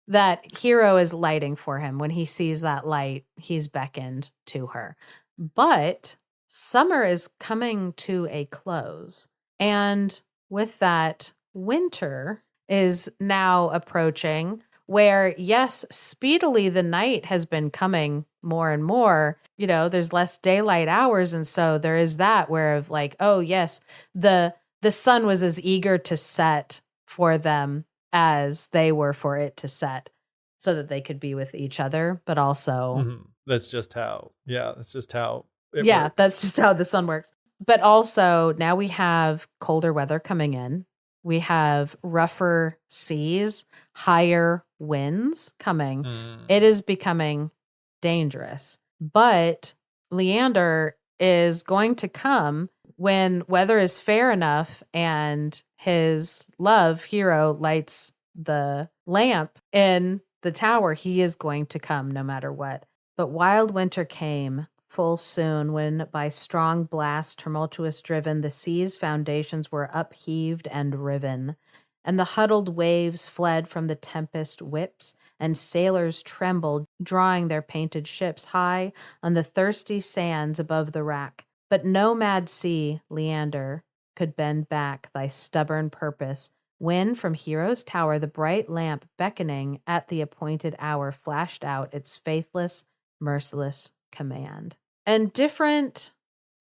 Speaker 1: that Hero is lighting for him. When he sees that light, he's beckoned to her. But summer is coming to a close. And with that, winter is now approaching, where, yes, speedily the night has been coming more and more. You know, there's less daylight hours. And so there is that where of like, oh, yes, the sun was as eager to set for them as they were for it to set so that they could be with each other, but also
Speaker 2: that's just how it works.
Speaker 1: That's just how the sun works. But also now we have colder weather coming in. We have rougher seas, higher winds coming. It is becoming dangerous. But Leander is going to come when weather is fair enough and his love, Hero, lights the lamp in the tower. He is going to come no matter what. But wild winter came full soon, when by strong blast tumultuous driven, the sea's foundations were upheaved and riven, and the huddled waves fled from the tempest whips, and sailors trembled, drawing their painted ships high on the thirsty sands above the rack. But no mad sea, Leander, could bend back thy stubborn purpose, when from Hero's tower the bright lamp beckoning at the appointed hour flashed out its faithless, merciless command. And different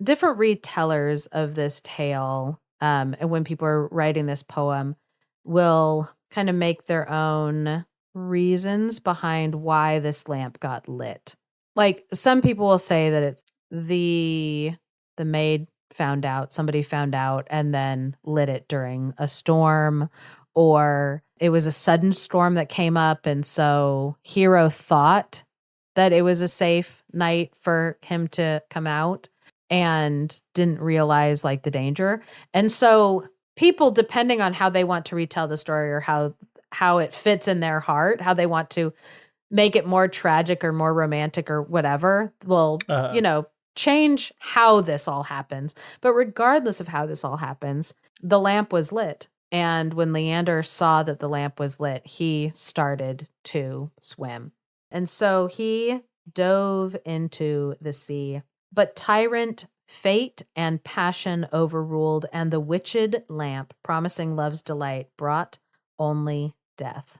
Speaker 1: retellers of this tale, and when people are writing this poem, will kind of make their own reasons behind why this lamp got lit. Like, some people will say that it's the maid found out, somebody found out and then lit it during a storm, or it was a sudden storm that came up, and so Hero thought that it was a safe night for him to come out and didn't realize like the danger. And so people, depending on how they want to retell the story or how it fits in their heart, how they want to make it more tragic or more romantic or whatever, will, change how this all happens. But regardless of how this all happens, the lamp was lit. And when Leander saw that the lamp was lit, he started to swim. And so he dove into the sea. But tyrant fate and passion overruled, and the witched lamp, promising love's delight, brought only death.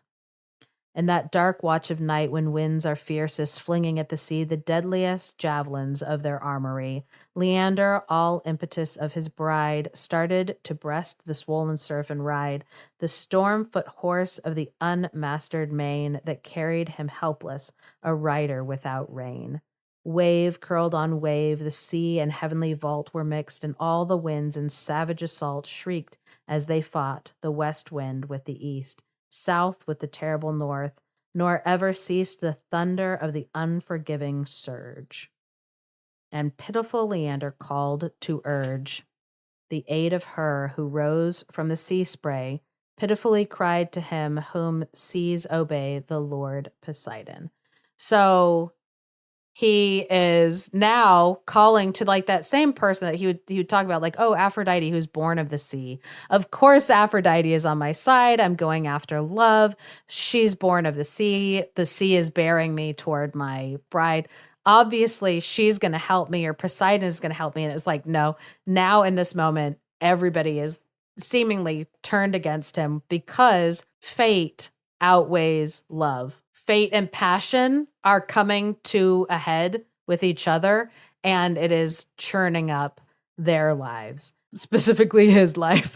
Speaker 1: In that dark watch of night, when winds are fiercest, flinging at the sea the deadliest javelins of their armory, Leander, all impetus of his bride, started to breast the swollen surf and ride the storm-foot horse of the unmastered main that carried him helpless, a rider without rein. Wave curled on wave, the sea and heavenly vault were mixed, and all the winds in savage assault shrieked as they fought, the west wind with the east, south with the terrible north, nor ever ceased the thunder of the unforgiving surge. And pitiful Leander called to urge the aid of her who rose from the sea spray, pitifully cried to him whom seas obey, the Lord Poseidon. So he is now calling to like that same person that he would talk about, like, oh, Aphrodite, who's born of the sea. Of course, Aphrodite is on my side. I'm going after love. She's born of the sea. The sea is bearing me toward my bride. Obviously, she's going to help me, or Poseidon is going to help me. And it's like, no, now in this moment, everybody is seemingly turned against him because fate outweighs love. Fate and passion are coming to a head with each other, and it is churning up their lives, specifically his life.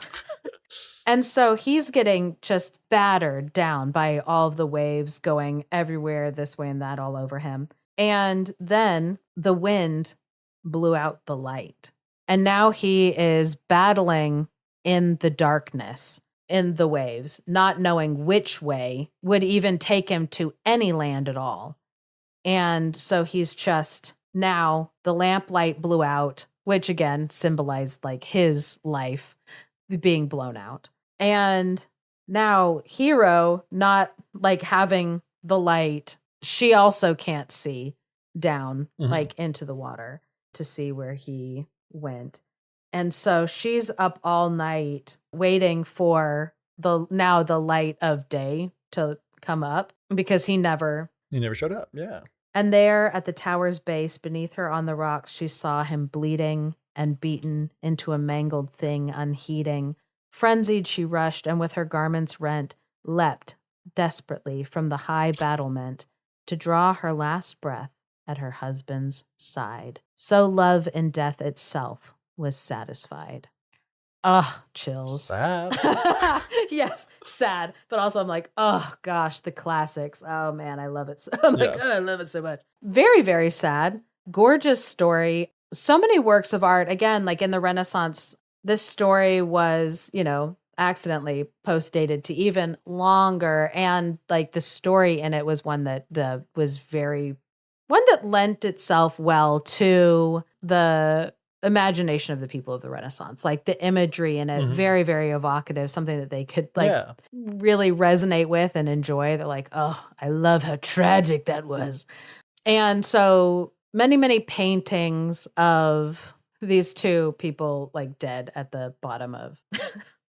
Speaker 1: And so he's getting just battered down by all of the waves going everywhere, this way and that, all over him. And then the wind blew out the light. And now he is battling in the darkness, in the waves, not knowing which way would even take him to any land at all. And so he's just, now the lamplight blew out, which again symbolized like his life being blown out. And now Hero, not like having the light, she also can't see down like into the water to see where he went. And so she's up all night waiting for the light of day to come up, because he never
Speaker 2: showed up. Yeah.
Speaker 1: And there at the tower's base beneath her on the rocks, she saw him bleeding and beaten into a mangled thing, unheeding. Frenzied, she rushed, and with her garments rent, leapt desperately from the high battlement to draw her last breath at her husband's side. So love in death itself was satisfied. Ugh, chills.
Speaker 2: Sad.
Speaker 1: Yes, sad. But also I'm like, oh gosh, the classics. Oh man, I love it. So I'm like, oh, I love it so much. Very, very sad. Gorgeous story. So many works of art. Again, like in the Renaissance, this story was, accidentally post-dated to even longer. And like the story in it was one that lent itself well to the imagination of the people of the Renaissance, like the imagery in it, very, very evocative, something that they could really resonate with and enjoy. They're like, oh, I love how tragic that was. And so many, many paintings of these two people like dead at the bottom of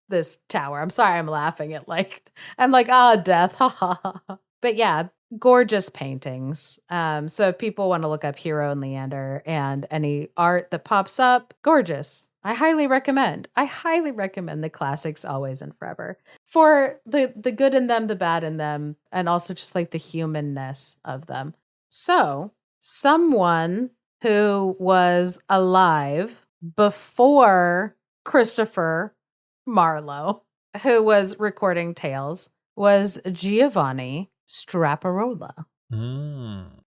Speaker 1: this tower. I'm sorry, I'm laughing at death. Ha ha ha. But yeah, gorgeous paintings. So if people want to look up Hero and Leander and any art that pops up, gorgeous. I highly recommend the classics always and forever for the good in them, the bad in them, and also just like the humanness of them. So someone who was alive before Christopher Marlowe, who was recording tales, was Giovanni Straparola.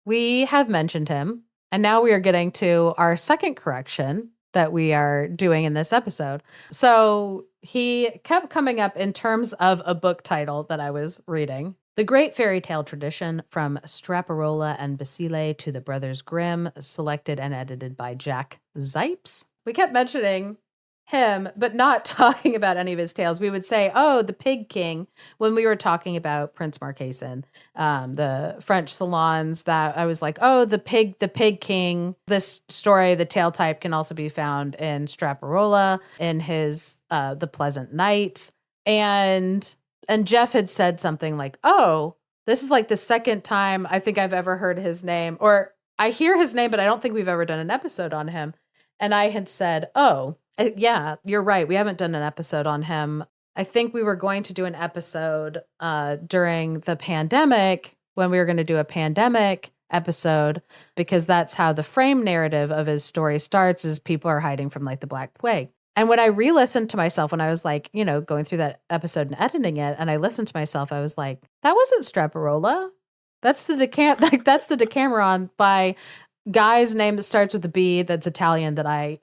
Speaker 1: We have mentioned him, and now we are getting to our second correction that we are doing in this episode. So he kept coming up in terms of a book title that I was reading. The Great Fairy Tale Tradition from Straparola and Basile to the Brothers Grimm, selected and edited by Jack Zipes. We kept mentioning him, but not talking about any of his tales. We would say, oh, the Pig King, when we were talking about Prince Marquesan, the French salons, that I was like, oh, the Pig King. This story, the tale type, can also be found in Straparola in his The Pleasant Night. And Geoff had said something like, oh, this is like the second time I think I've ever heard his name, or I hear his name, but I don't think we've ever done an episode on him. And I had said, oh, yeah, you're right. We haven't done an episode on him. I think we were going to do an episode during the pandemic, when we were going to do a pandemic episode, because that's how the frame narrative of his story starts, is people are hiding from like the Black Plague. And when I re-listened to myself, when I was like, going through that episode and editing it, and I listened to myself, I was like, that wasn't Straparola. That's the that's the Decameron by guy's name that starts with a B that's Italian that I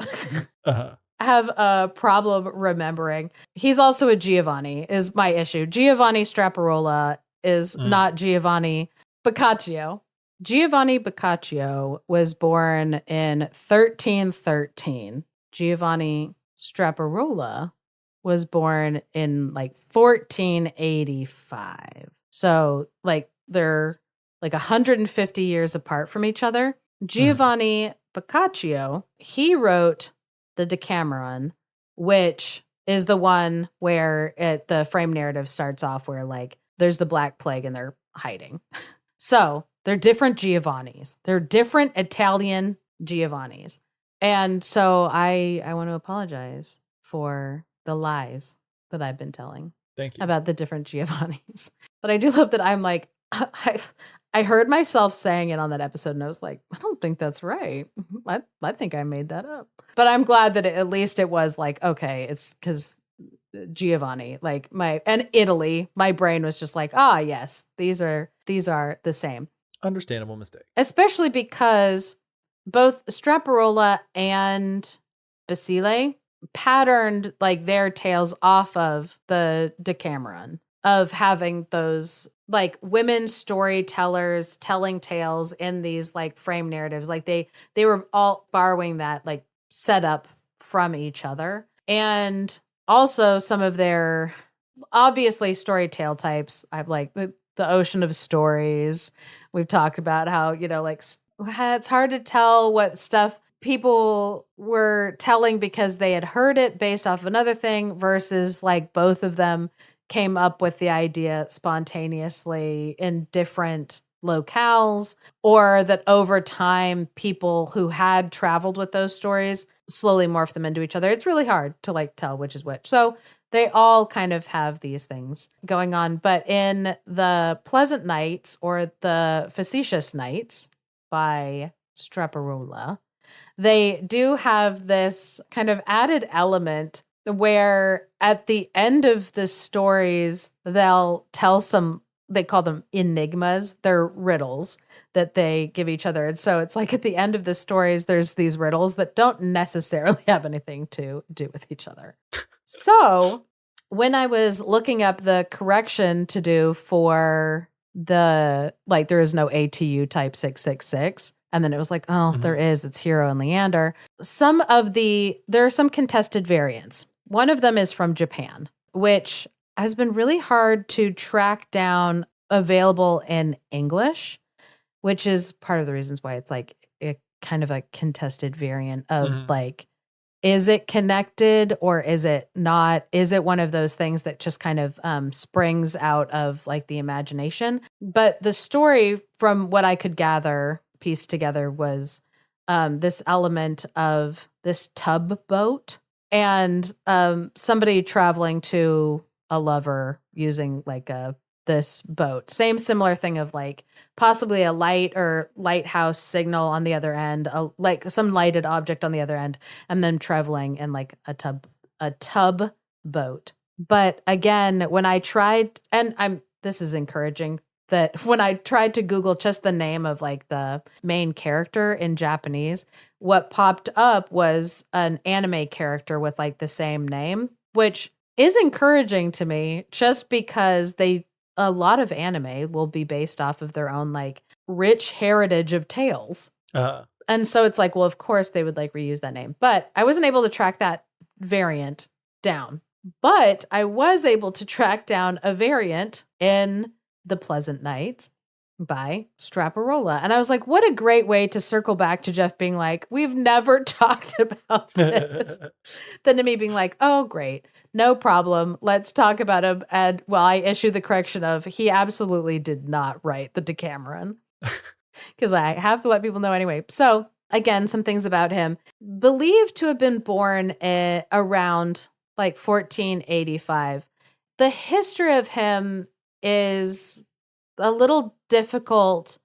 Speaker 1: have a problem remembering. He's also a Giovanni, is my issue. Giovanni Straparola is not Giovanni Boccaccio. Giovanni Boccaccio was born in 1313. Giovanni Straparola was born in like 1485. So like they're like 150 years apart from each other. Giovanni Boccaccio, he wrote the Decameron, which is the one where the frame narrative starts off where like there's the Black Plague and they're hiding. So they're different Giovannis. They're different Italian Giovannis. And so I want to apologize for the lies that I've been telling.
Speaker 2: Thank you.
Speaker 1: About the different Giovannis. But I do love that I'm like, I heard myself saying it on that episode and I was like, I don't think that's right. I think I made that up. But I'm glad that at least it was like, okay, it's because Giovanni, like and Italy, my brain was just like, yes, these are the same.
Speaker 2: Understandable mistake.
Speaker 1: Especially because both Straparola and Basile patterned like their tales off of the Decameron, of having those like women storytellers telling tales in these like frame narratives. Like they were all borrowing that like setup from each other. And also some of their obviously story tale types. I've like the ocean of stories. We've talked about how, like it's hard to tell what stuff people were telling because they had heard it based off of another thing versus like both of them came up with the idea spontaneously in different locales, or that over time people who had traveled with those stories slowly morph them into each other. It's really hard to like tell which is which. So they all kind of have these things going on. But in the Pleasant Nights or the Facetious Nights by Straparola, they do have this kind of added element where at the end of the stories, they'll tell they call them enigmas. They're riddles that they give each other. And so it's like at the end of the stories, there's these riddles that don't necessarily have anything to do with each other. So when I was looking up the correction to do for there is no ATU type 666. And then it was like, there is, it's Hero and Leander. There are some contested variants. One of them is from Japan, which has been really hard to track down available in English, which is part of the reasons why it's like a kind of a contested variant of like, is it connected or is it not? Is it one of those things that just kind of springs out of like the imagination? But the story, from what I could gather, piece together, was this element of this tub boat and somebody traveling to a lover using like this boat. Same similar thing of like possibly a light or lighthouse signal on the other end, like some lighted object on the other end, and then traveling in like a tub boat. But again, when I tried, and this is encouraging, that when I tried to Google just the name of like the main character in Japanese, what popped up was an anime character with like the same name, which is encouraging to me just because a lot of anime will be based off of their own like rich heritage of tales. And so it's like, well, of course they would like reuse that name, but I wasn't able to track that variant down. But I was able to track down a variant in The Pleasant Nights by Straparola. And I was like, what a great way to circle back to Geoff being like, we've never talked about this. Then to me being like, oh, great. No problem. Let's talk about him. And I issue the correction of he absolutely did not write the Decameron. Because I have to let people know anyway. So again, some things about him. Believed to have been born around like 1485. The history of him is a little difficult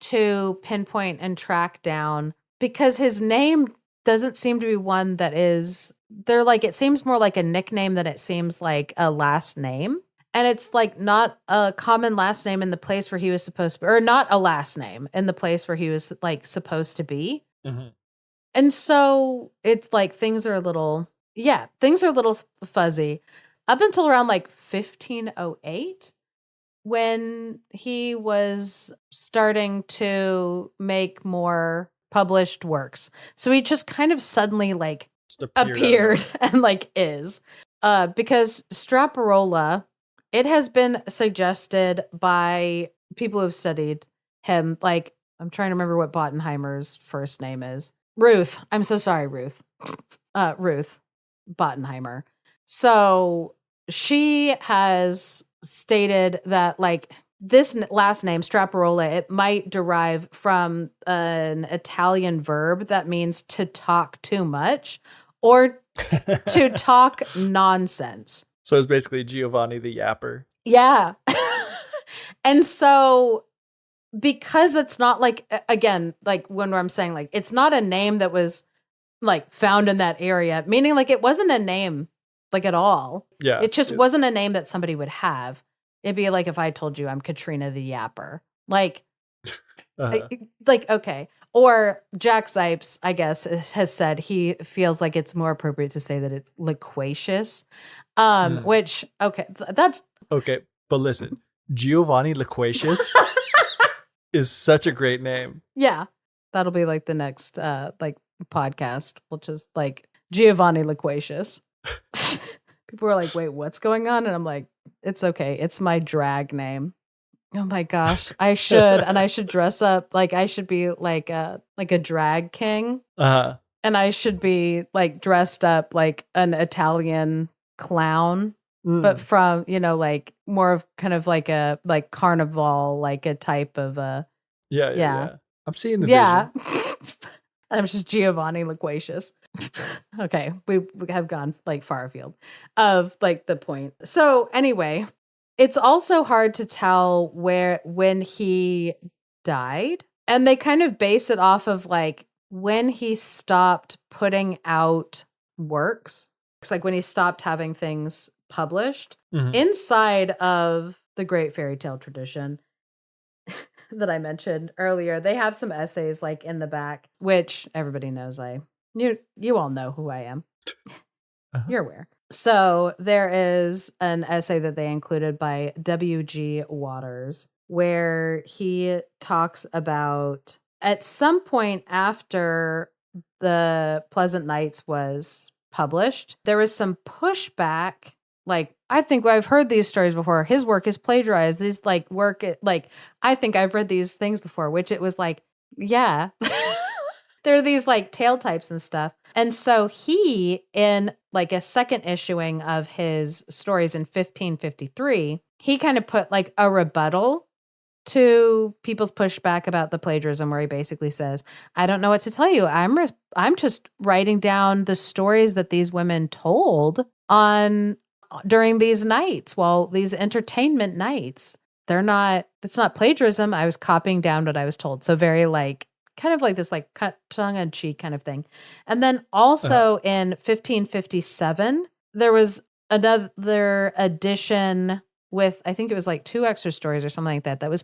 Speaker 1: to pinpoint and track down because his name doesn't seem to be one that is, it seems more like a nickname than it seems like a last name. And it's like not a common last name in the place where he was supposed to be, or not a last name in the place where he was like supposed to be. And so it's like things are a little fuzzy up until around like 1508 when he was starting to make more published works. So he just kind of suddenly like appeared and like is because Straparola, it has been suggested by people who have studied him. Like, I'm trying to remember what Bottenheimer's first name is. Ruth. I'm so sorry, Ruth. Ruth Bottenheimer. So she has stated that like this last name, Straparola, it might derive from an Italian verb that means to talk too much or to talk nonsense.
Speaker 2: So it's basically Giovanni the Yapper.
Speaker 1: Yeah. And so because it's not like, again, like when I'm saying like, it's not a name that was like found in that area, meaning like it wasn't a name like at all.
Speaker 2: Yeah.
Speaker 1: It just wasn't a name that somebody would have. It'd be like if I told you I'm Katrina the Yapper. Like, like, okay. Or Jack Zipes, I guess, has said he feels like it's more appropriate to say that it's loquacious. Which, okay, that's...
Speaker 2: Okay, but listen, Giovanni Loquacious is such a great name.
Speaker 1: Yeah. That'll be like the next, like, podcast, which is like Giovanni Loquacious. People are like, wait, what's going on? And I'm like, it's okay. It's my drag name. Oh my gosh. I should dress up. Like I should be like a drag king.
Speaker 2: Uh-huh.
Speaker 1: And I should be like dressed up like an Italian clown, but from, like more of kind of like a, like carnival, like a type of a.
Speaker 2: Yeah. I'm seeing the vision.
Speaker 1: I'm just Giovanni Loquacious. Okay, we have gone like far afield of like the point. So anyway, it's also hard to tell when he died, and they kind of base it off of like when he stopped putting out works. It's like when he stopped having things published inside of the great fairy tale tradition that I mentioned earlier. They have some essays like in the back, which everybody knows you all know who I am. You're aware. So there is an essay that they included by W.G. Waters where he talks about at some point after the Pleasant Nights was published, there was some pushback. Like, I think I've heard these stories before. His work is plagiarized. This like work, I think I've read these things before, which it was like, yeah, there are these like tale types and stuff. And so he, in like a second issuing of his stories in 1553, he kind of put like a rebuttal to people's pushback about the plagiarism, where he basically says, I don't know what to tell you. I'm just writing down the stories that these women told during these nights, these entertainment nights. It's not plagiarism. I was copying down what I was told. So very like, kind of like this like tongue in cheek kind of thing. And then also in 1557, there was another edition with, I think it was like 2 extra stories or something like that was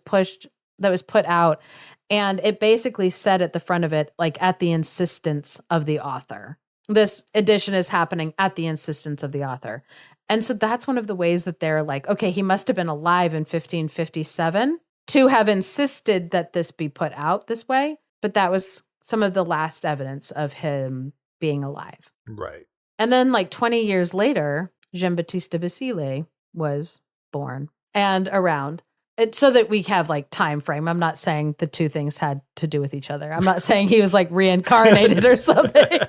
Speaker 1: put out. And it basically said at the front of it, like at the insistence of the author. This edition is happening at the insistence of the author. And so that's one of the ways that they're like, okay, he must have been alive in 1557 to have insisted that this be put out this way. But that was some of the last evidence of him being alive.
Speaker 2: Right.
Speaker 1: And then like 20 years later, Jean-Baptiste Basile was born and around. So that we have like time frame. I'm not saying the two things had to do with each other. I'm not saying he was like reincarnated or something.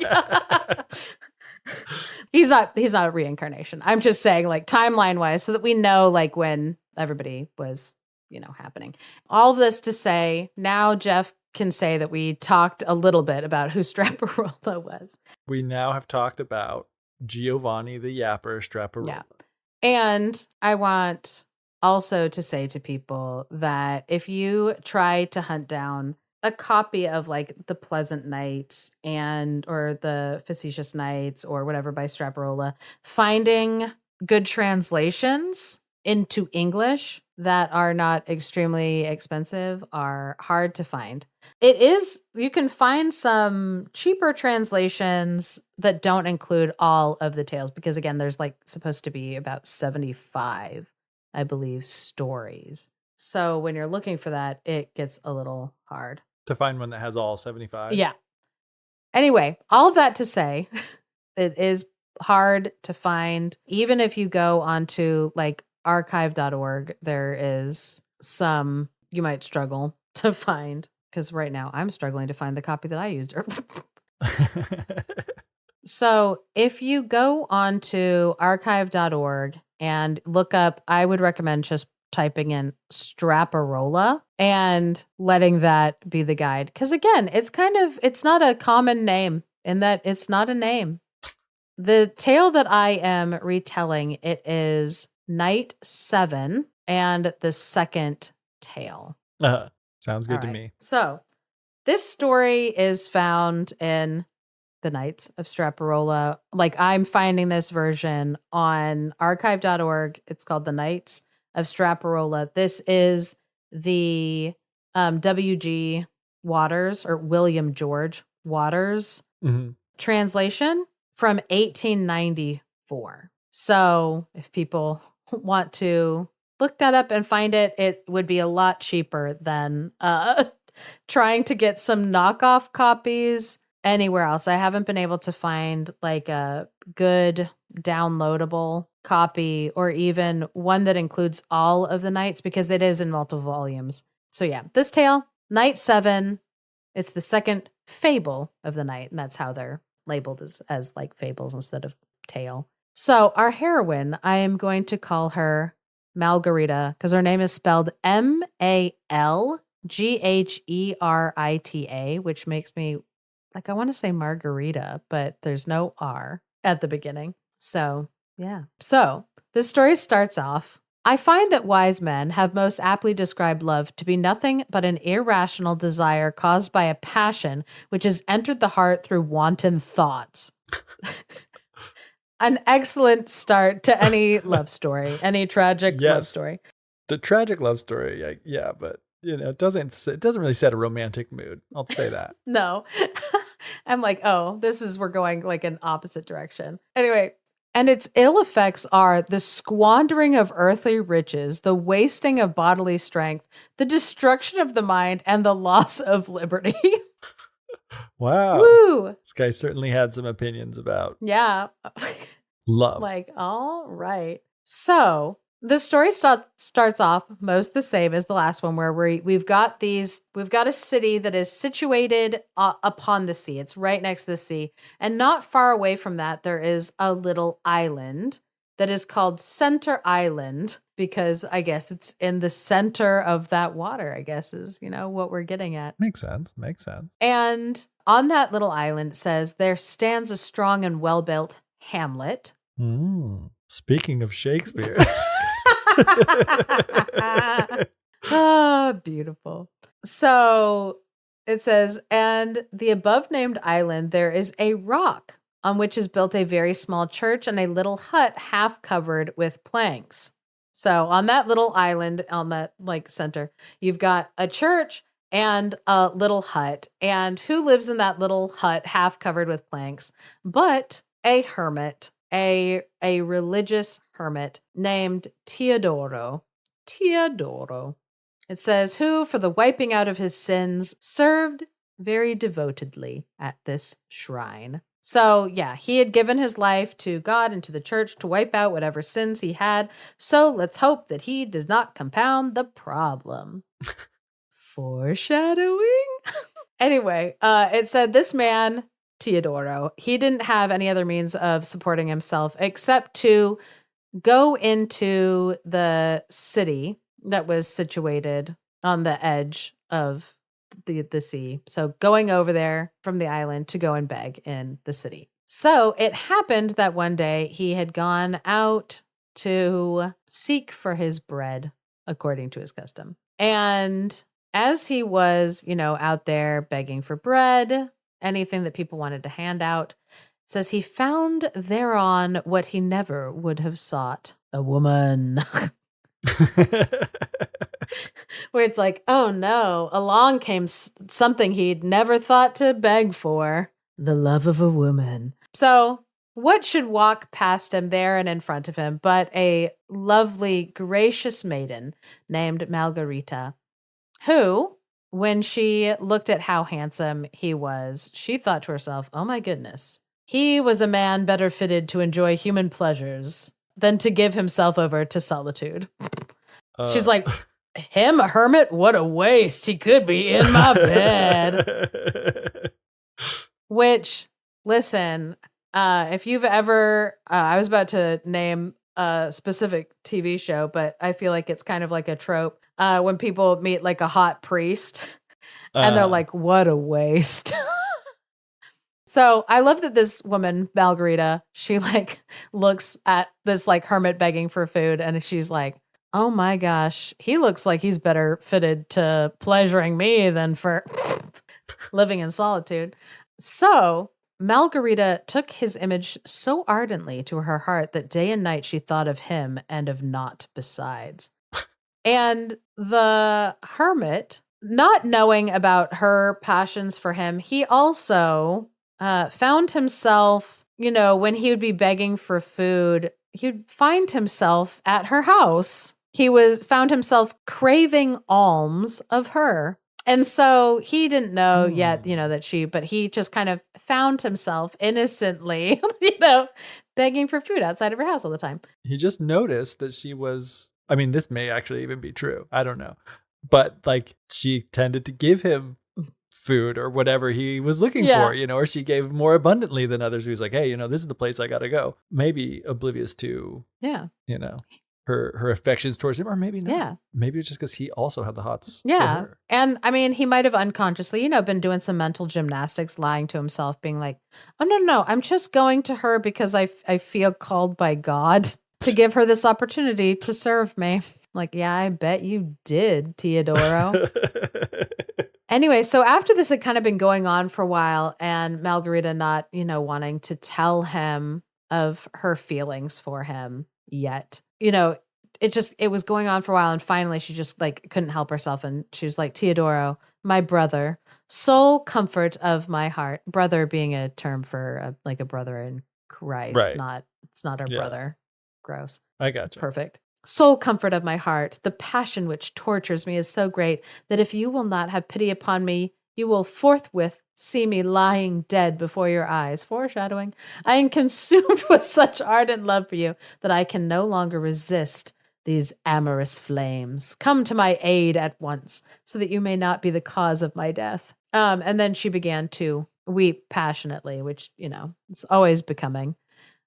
Speaker 1: He's not a reincarnation. I'm just saying like timeline wise, so that we know like when everybody was, happening. All of this to say, now Geoff can say that we talked a little bit about who Straparola was.
Speaker 2: We now have talked about Giovanni the Yapper Straparola. Yeah.
Speaker 1: And I want also to say to people that if you try to hunt down a copy of like the Pleasant Nights or the Facetious Nights or whatever by Straparola, finding good translations into English that are not extremely expensive are hard to find. You can find some cheaper translations that don't include all of the tales, because again, there's like supposed to be about 75, I believe, stories. So when you're looking for that, it gets a little hard.
Speaker 2: To find one that has all 75?
Speaker 1: Yeah. Anyway, all of that to say, it is hard to find. Even if you go onto like archive.org, there is some you might struggle to find, because right now I'm struggling to find the copy that I used. So if you go onto archive.org and look up, I would recommend just typing in Straparola and letting that be the guide. Because again, it's not a common name in that it's not a name. The tale that I am retelling, it is Night 7 and the second tale.
Speaker 2: Sounds good to me.
Speaker 1: So this story is found in the Knights of Straparola. Like, I'm finding this version on archive.org. It's called the Knights of Straparola. This is the W.G. Waters, or William George Waters translation from 1894. So if people want to look that up and find it, it would be a lot cheaper than trying to get some knockoff copies anywhere else. I haven't been able to find like a good downloadable copy, or even one that includes all of the Knights, because it is in multiple volumes. So yeah, this tale, Night 7, it's the second fable of the night, and that's how they're labeled as like fables instead of tale. So our heroine, I am going to call her Malgarita, because her name is spelled Malgherita, which makes me like, I want to say margarita, but there's no R at the beginning. So yeah. So this story starts off. I find that wise men have most aptly described love to be nothing but an irrational desire caused by a passion which has entered the heart through wanton thoughts. An excellent start to any love story, any tragic love story.
Speaker 2: The tragic love story, yeah, but it doesn't really set a romantic mood. I'll say that.
Speaker 1: No. I'm like, oh, we're going like an opposite direction. Anyway, and its ill effects are the squandering of earthly riches, the wasting of bodily strength, the destruction of the mind, and the loss of liberty.
Speaker 2: Wow.
Speaker 1: Woo!
Speaker 2: This guy certainly had some opinions about love.
Speaker 1: Like, all right. So the story starts off most the same as the last one, where we've got a city that is situated upon the sea. It's right next to the sea. And not far away from that, there is a little island that is called Center Island, because I guess it's in the center of that water, I guess is, what we're getting at.
Speaker 2: Makes sense.
Speaker 1: And on that little island, it says, there stands a strong and well-built hamlet.
Speaker 2: Speaking of Shakespeare.
Speaker 1: Beautiful. So it says, and the above named island, there is a rock on which is built a very small church and a little hut half covered with planks. So on that little island, on that like center, you've got a church and a little hut. And who lives in that little hut half covered with planks? But a hermit, a religious hermit named Teodoro. It says, who, for the wiping out of his sins, served very devotedly at this shrine. So, yeah, he had given his life to God and to the church to wipe out whatever sins he had. So let's hope that he does not compound the problem. Foreshadowing? Anyway, it said this man, Teodoro, he didn't have any other means of supporting himself except to go into the city that was situated on the edge of the sea. So going over there from the island to go and beg in the city. So it happened that one day he had gone out to seek for his bread, according to his custom. And as he was, out there begging for bread, anything that people wanted to hand out, it says he found thereon what he never would have sought, a woman. Where it's like, oh no, along came something he'd never thought to beg for, the love of a woman. So what should walk past him there and in front of him but a lovely, gracious maiden named Malgarita, who, when she looked at how handsome he was, she thought to herself, oh my goodness, he was a man better fitted to enjoy human pleasures than to give himself over to solitude. She's like, him a hermit? What a waste. He could be in my bed. Which, listen, if you've ever, I was about to name a specific TV show, but I feel like it's kind of like a trope. When people meet like a hot priest and they're like, what a waste. So I love that this woman, Margarita, she like looks at this like hermit begging for food and she's like, Oh my gosh. He looks like he's better fitted to pleasuring me than for living in solitude. So Margarita took his image so ardently to her heart that day and night she thought of him and of naught besides. And the hermit, not knowing about her passions for him, he also found himself, when he would be begging for food, he'd find himself at her house. He found himself craving alms of her. And so he didn't know yet, but he just kind of found himself innocently, begging for food outside of her house all the time.
Speaker 2: He just noticed that she was, I mean, this may actually even be true. I don't know. But like she tended to give him food or whatever he was looking for, or she gave more abundantly than others. He was like, hey, this is the place I got to go. Maybe oblivious to, her affections towards him, or maybe not.
Speaker 1: Yeah.
Speaker 2: Maybe it's just because he also had the hots.
Speaker 1: Yeah. And I mean, he might have unconsciously, been doing some mental gymnastics, lying to himself, being like, oh, no, I'm just going to her because I feel called by God to give her this opportunity to serve me. Like, yeah, I bet you did, Teodoro. Anyway, so after this had kind of been going on for a while and Margarita not, wanting to tell him of her feelings for him yet, it was going on for a while. And finally she just like couldn't help herself. And she was like, Teodoro, my brother, sole comfort of my heart, brother being a term for a brother in Christ,
Speaker 2: right.
Speaker 1: It's not our brother. Gross.
Speaker 2: I gotcha.
Speaker 1: Perfect. Sole comfort of my heart, the passion which tortures me is so great that if you will not have pity upon me, you will forthwith see me lying dead before your eyes. Foreshadowing. I am consumed with such ardent love for you that I can no longer resist these amorous flames. Come to my aid at once, so that you may not be the cause of my death. And then she began to weep passionately, which, it's always becoming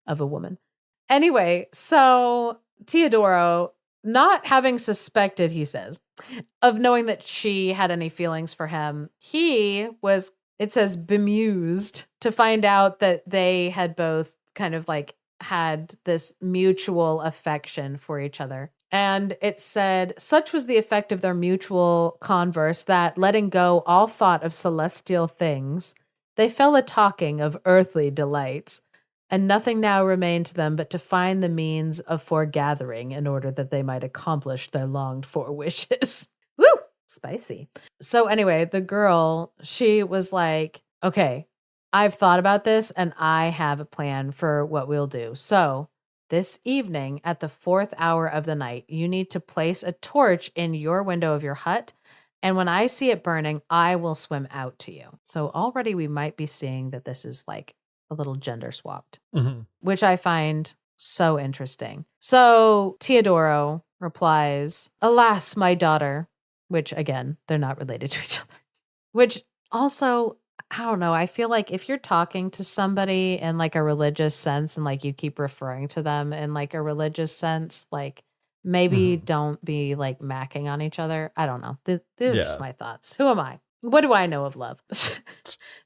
Speaker 1: of a woman. Anyway, so Teodoro, not having suspected, he says, of knowing that she had any feelings for him, he was, it says, bemused to find out that they had both kind of like had this mutual affection for each other. And it said, such was the effect of their mutual converse that, letting go all thought of celestial things, they fell a talking of earthly delights. And nothing now remained to them but to find the means of foregathering in order that they might accomplish their longed for wishes. Woo! Spicy. So anyway, the girl, she was like, okay, I've thought about this and I have a plan for what we'll do. So this evening at the 4th hour of the night, you need to place a torch in your window of your hut. And when I see it burning, I will swim out to you. So already we might be seeing that this is like a little gender swapped, which I find so interesting. So Teodoro replies, alas, my daughter, which again, they're not related to each other, which also, I don't know. I feel like if you're talking to somebody in like a religious sense and like you keep referring to them in like a religious sense, like maybe don't be like macking on each other. I don't know. These are just my thoughts. Who am I? What do I know of love?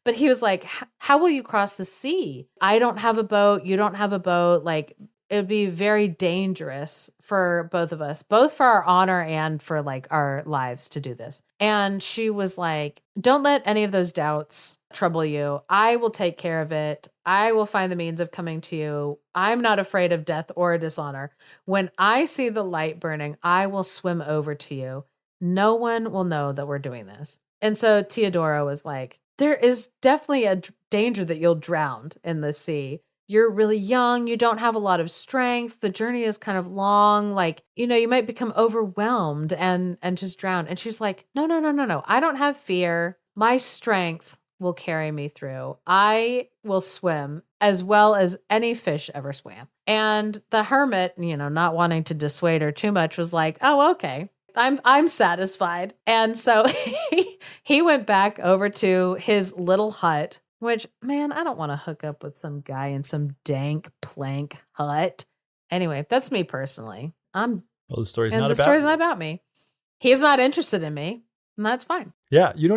Speaker 1: But he was like, how will you cross the sea? I don't have a boat. You don't have a boat. Like, it would be very dangerous for both of us, both for our honor and for like our lives to do this. And she was like, don't let any of those doubts trouble you. I will take care of it. I will find the means of coming to you. I'm not afraid of death or dishonor. When I see the light burning, I will swim over to you. No one will know that we're doing this. And so Teodoro was like, there is definitely a danger that you'll drown in the sea. You're really young. You don't have a lot of strength. The journey is kind of long. Like, you might become overwhelmed and just drown. And she's like, no. I don't have fear. My strength will carry me through. I will swim as well as any fish ever swam. And the hermit, not wanting to dissuade her too much, was like, oh, okay. I'm satisfied. And so he went back over to his little hut, which, man, I don't want to hook up with some guy in some dank plank hut. Anyway, that's me personally.
Speaker 2: The story's
Speaker 1: not about me. He's not interested in me, and that's fine.
Speaker 2: Yeah, you're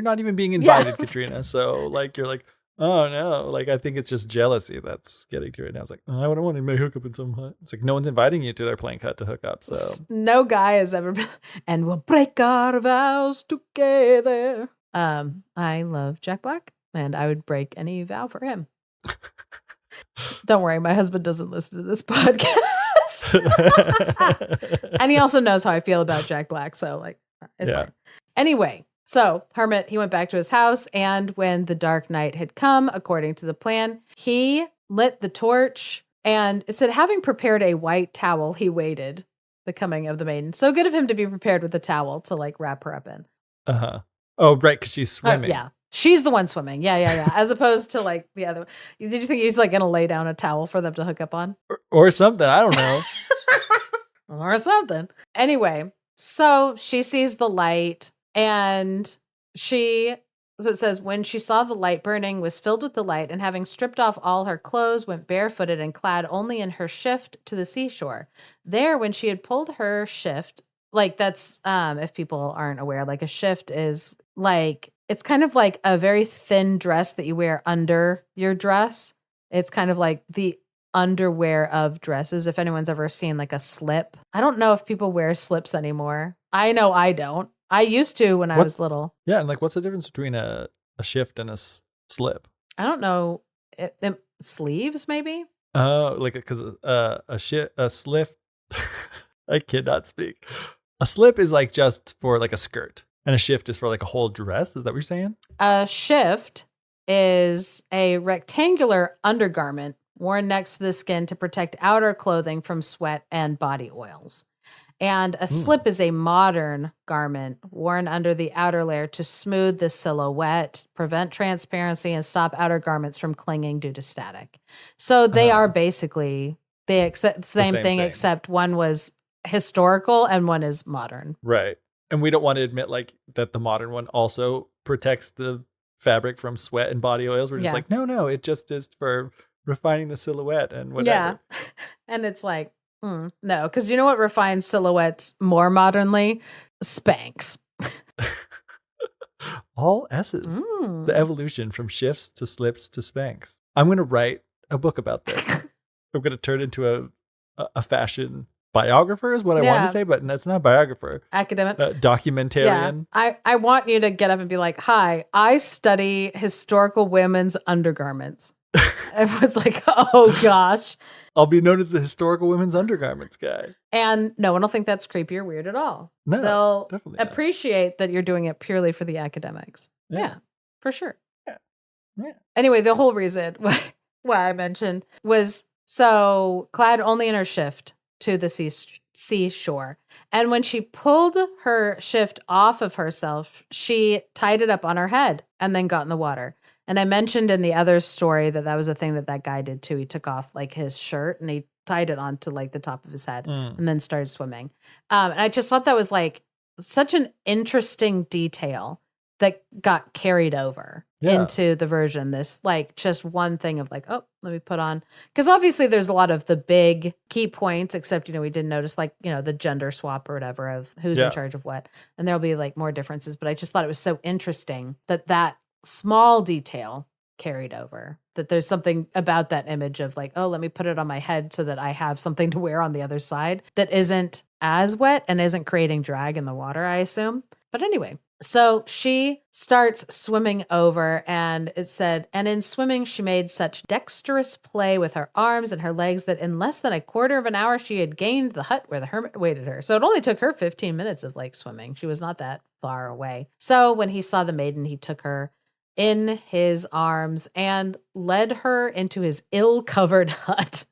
Speaker 2: not even being invited, Katrina. So like, you're like, Oh no! Like I think it's just jealousy that's getting to it now. It's like I don't want anybody to hook up in some hut. It's like no one's inviting you to their plank hut to hook up. So
Speaker 1: No guy has ever been, and we'll break our vows together. I love Jack Black, and I would break any vow for him. Don't worry, my husband doesn't listen to this podcast. And he also knows how I feel about Jack Black, so like it's fine. Anyway, so Hermit, he went back to his house, and when the dark night had come, according to the plan, he lit the torch, and it said, having prepared a white towel, he waited the coming of the maiden. So good of him to be prepared with a towel to like wrap her up in.
Speaker 2: Oh, right, because she's swimming.
Speaker 1: Yeah. She's the one swimming. Yeah. As opposed to like the other. Did you think he was like going to lay down a towel for them to hook up on?
Speaker 2: Or something. I don't know.
Speaker 1: Or something. Anyway, so she sees the light, and so it says, when she saw the light burning, was filled with delight, and having stripped off all her clothes, went barefooted and clad only in her shift to the seashore. There, when she had pulled her shift, like that's, if people aren't aware, like a shift is like, it's kind of like a very thin dress that you wear under your dress. It's kind of like the underwear of dresses. If anyone's ever seen like a slip, I don't know if people wear slips anymore. I know I don't. I used to when I was little.
Speaker 2: Yeah, and like, what's the difference between a shift and a slip?
Speaker 1: I don't know. Sleeves, maybe?
Speaker 2: Oh, like because a slip. I cannot speak. A slip is like just for like a skirt, and a shift is for like a whole dress. Is that what you're saying?
Speaker 1: A shift is a rectangular undergarment worn next to the skin to protect outer clothing from sweat and body oils. And a slip is a modern garment worn under the outer layer to smooth the silhouette, prevent transparency, and stop outer garments from clinging due to static. So they are basically the same thing, except one was historical and one is modern.
Speaker 2: Right. And we don't want to admit like that the modern one also protects the fabric from sweat and body oils. We're just like, no, it just is for refining the silhouette and whatever.
Speaker 1: Yeah. And it's like, no, because you know what refines silhouettes more modernly? Spanx.
Speaker 2: All S's. The evolution from shifts to slips to Spanx. I'm going to write a book about this. I'm going to turn it into a fashion biographer is what I want to say, but that's not biographer.
Speaker 1: Academic.
Speaker 2: Documentarian.
Speaker 1: Yeah. I want you to get up and be like, hi, I study historical women's undergarments. Everyone's like, oh gosh.
Speaker 2: I'll be known as the historical women's undergarments guy.
Speaker 1: And no one will think that's creepy or weird at all.
Speaker 2: No,
Speaker 1: they'll
Speaker 2: definitely
Speaker 1: appreciate that you're doing it purely for the academics. Yeah, for sure.
Speaker 2: Yeah.
Speaker 1: Anyway, the whole reason why I mentioned was so clad only in her shift to the seashore. And when she pulled her shift off of herself, she tied it up on her head and then got in the water. And I mentioned in the other story that was a thing that guy did too. He took off like his shirt and he tied it onto like the top of his head and then started swimming. And I just thought that was like such an interesting detail that got carried over into the version. This like just one thing of like, oh, let me put on. Because obviously there's a lot of the big key points, except, we didn't notice like, the gender swap or whatever of who's in charge of what. And there'll be like more differences. But I just thought it was so interesting that small detail carried over, that there's something about that image of like, oh, let me put it on my head so that I have something to wear on the other side that isn't as wet and isn't creating drag in the water, I assume. But anyway, so she starts swimming over, and it said, and in swimming, she made such dexterous play with her arms and her legs that in less than a quarter of an hour, she had gained the hut where the hermit awaited her. So it only took her 15 minutes of like swimming. She was not that far away. So when he saw the maiden, he took her in his arms and led her into his ill-covered hut.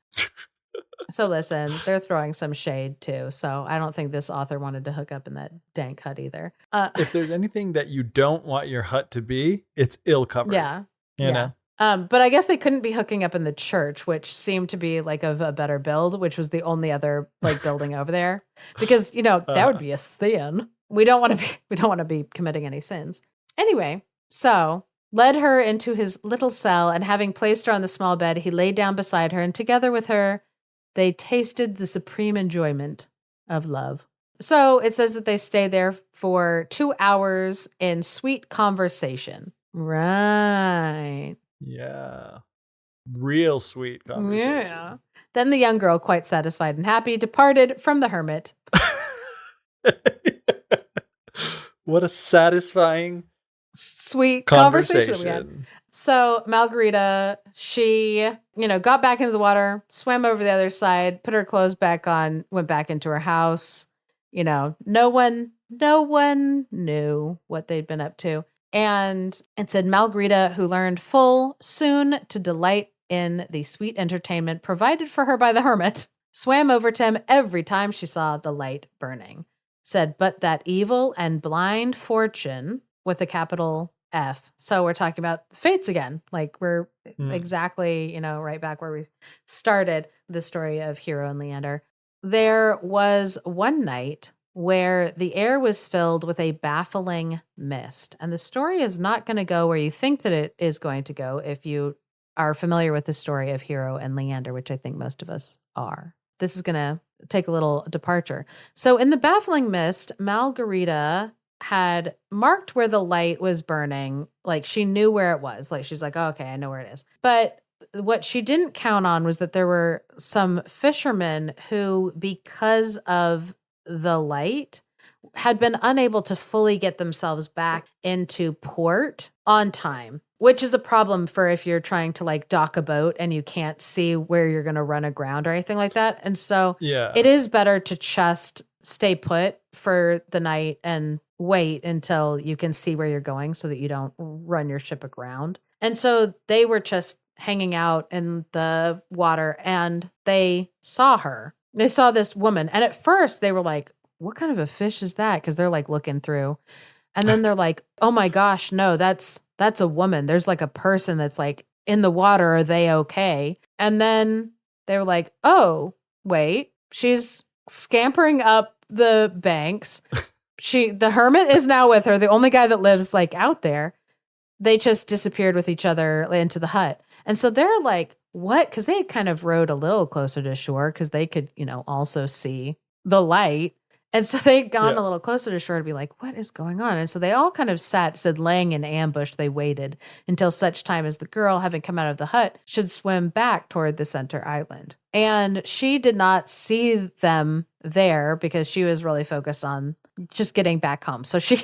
Speaker 1: So listen, they're throwing some shade too. So I don't think this author wanted to hook up in that dank hut either.
Speaker 2: If there's anything that you don't want your hut to be, it's ill-covered.
Speaker 1: Yeah.
Speaker 2: You know?
Speaker 1: But I guess they couldn't be hooking up in the church, which seemed to be like of a better build, which was the only other like building over there, because that would be a sin. We don't want to be committing any sins. Anyway, so led her into his little cell, and having placed her on the small bed, he lay down beside her, and together with her, they tasted the supreme enjoyment of love. So it says that they stay there for 2 hours in sweet conversation. Right.
Speaker 2: Yeah. Real sweet conversation.
Speaker 1: Yeah. Then the young girl, quite satisfied and happy, departed from the hermit.
Speaker 2: What a satisfying,
Speaker 1: sweet conversation we had. So Margarita, she, got back into the water, swam over the other side, put her clothes back on, went back into her house. No one knew what they'd been up to. And it said Margarita, who learned full soon to delight in the sweet entertainment provided for her by the hermit, swam over to him every time she saw the light burning. Said, but that evil and blind fortune, with a capital F. So we're talking about fates again. Like we're exactly, right back where we started the story of Hero and Leander. There was one night where the air was filled with a baffling mist. And the story is not going to go where you think that it is going to go if you are familiar with the story of Hero and Leander, which I think most of us are. This is going to take a little departure. So in the baffling mist, Margarita had marked where the light was burning. Like she knew where it was. Like she's like, oh, okay, I know where it is. But what she didn't count on was that there were some fishermen who, because of the light, had been unable to fully get themselves back into port on time, which is a problem for if you're trying to like dock a boat and you can't see where you're going to run aground or anything like that. And so it is better to just stay put for the night and wait until you can see where you're going so that you don't run your ship aground. And so they were just hanging out in the water and they saw her. They saw this woman. And at first they were like, what kind of a fish is that? Because they're like looking through. And then they're like, oh my gosh, no, that's a woman. There's like a person that's like in the water. Are they okay? And then they were like, oh, wait, she's scampering up the banks. The hermit is now with her. The only guy that lives like out there. They just disappeared with each other into the hut. And so they're like, what? Because they had kind of rowed a little closer to shore because they could, also see the light. And so they'd gone a little closer to shore to be like, what is going on? And so they all kind of said laying in ambush, they waited until such time as the girl, having come out of the hut, should swim back toward the center island. And she did not see them there because she was really focused on just getting back home. So she...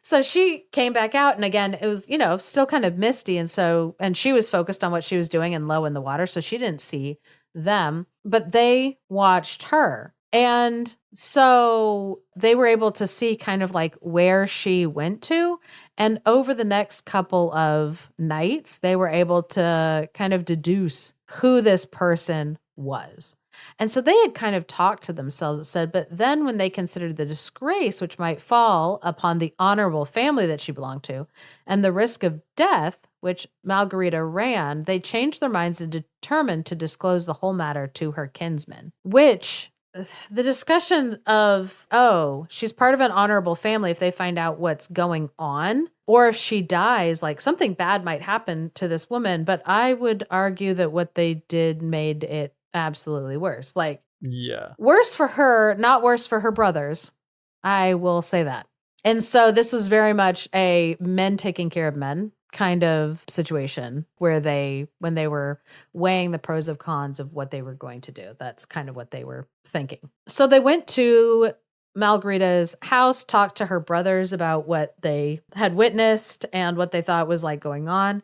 Speaker 1: So she came back out, and again, it was, still kind of misty. And she was focused on what she was doing and low in the water. So she didn't see them, but they watched her. And so they were able to see kind of like where she went to. And over the next couple of nights, they were able to kind of deduce who this person was. And so they had kind of talked to themselves, it said, but then when they considered the disgrace which might fall upon the honorable family that she belonged to and the risk of death which Margarita ran, they changed their minds and determined to disclose the whole matter to her kinsman, which the discussion of, oh, she's part of an honorable family if they find out what's going on, or if she dies, like something bad might happen to this woman. But I would argue that what they did made it absolutely worse. Like, worse for her, not worse for her brothers. I will say that. And so this was very much a men taking care of men kind of situation where when they were weighing the pros and cons of what they were going to do, that's kind of what they were thinking. So they went to Margarita's house, talked to her brothers about what they had witnessed and what they thought was like going on.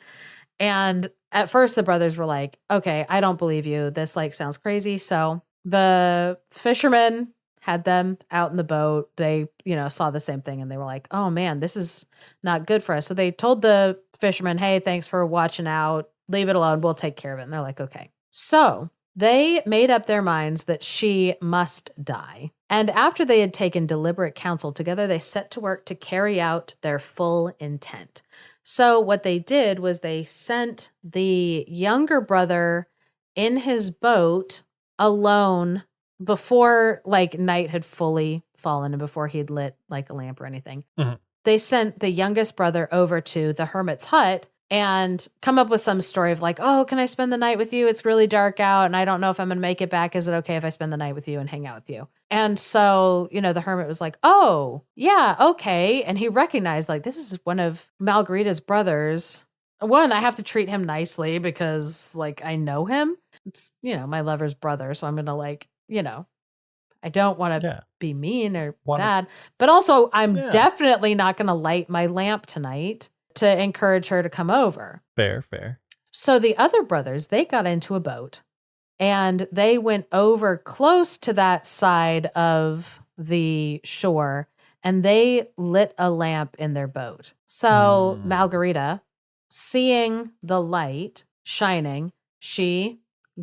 Speaker 1: And at first the brothers were like, okay, I don't believe you. This like sounds crazy. So the fishermen had them out in the boat. They, saw the same thing and they were like, oh man, this is not good for us. So they told the fishermen, hey, thanks for watching out. Leave it alone. We'll take care of it. And they're like, okay. So they made up their minds that she must die. And after they had taken deliberate counsel together, they set to work to carry out their full intent. So what they did was they sent the younger brother in his boat alone before like night had fully fallen and before he'd lit like a lamp or anything. Mm-hmm. They sent the youngest brother over to the hermit's hut and come up with some story of like, oh, can I spend the night with you? It's really dark out and I don't know if I'm going to make it back. Is it okay if I spend the night with you and hang out with you? And so, the hermit was like, oh, yeah, okay. And he recognized like, this is one of Margarita's brothers. one, I have to treat him nicely because like I know him. It's, my lover's brother. So I'm going to like, I don't want to
Speaker 2: Yeah.
Speaker 1: be mean or bad, but also I'm definitely not going to light my lamp tonight to encourage her to come over.
Speaker 2: Fair.
Speaker 1: So the other brothers, they got into a boat and they went over close to that side of the shore and they lit a lamp in their boat. So Margarita, seeing the light shining, she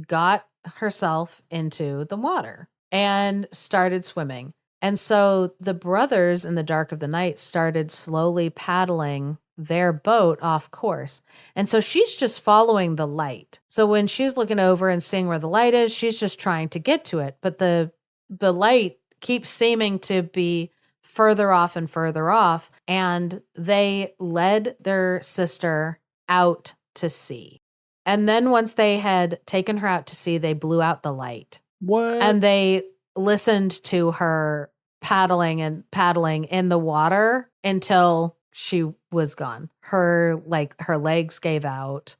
Speaker 1: got herself into the water and started swimming. And so the brothers in the dark of the night started slowly paddling their boat off course. And so she's just following the light. So when she's looking over and seeing where the light is, she's just trying to get to it. But the light keeps seeming to be further off and further off. And they led their sister out to sea. And then once they had taken her out to sea, they blew out the light.
Speaker 2: What?
Speaker 1: And they listened to her paddling in the water until she was gone. Her legs gave out.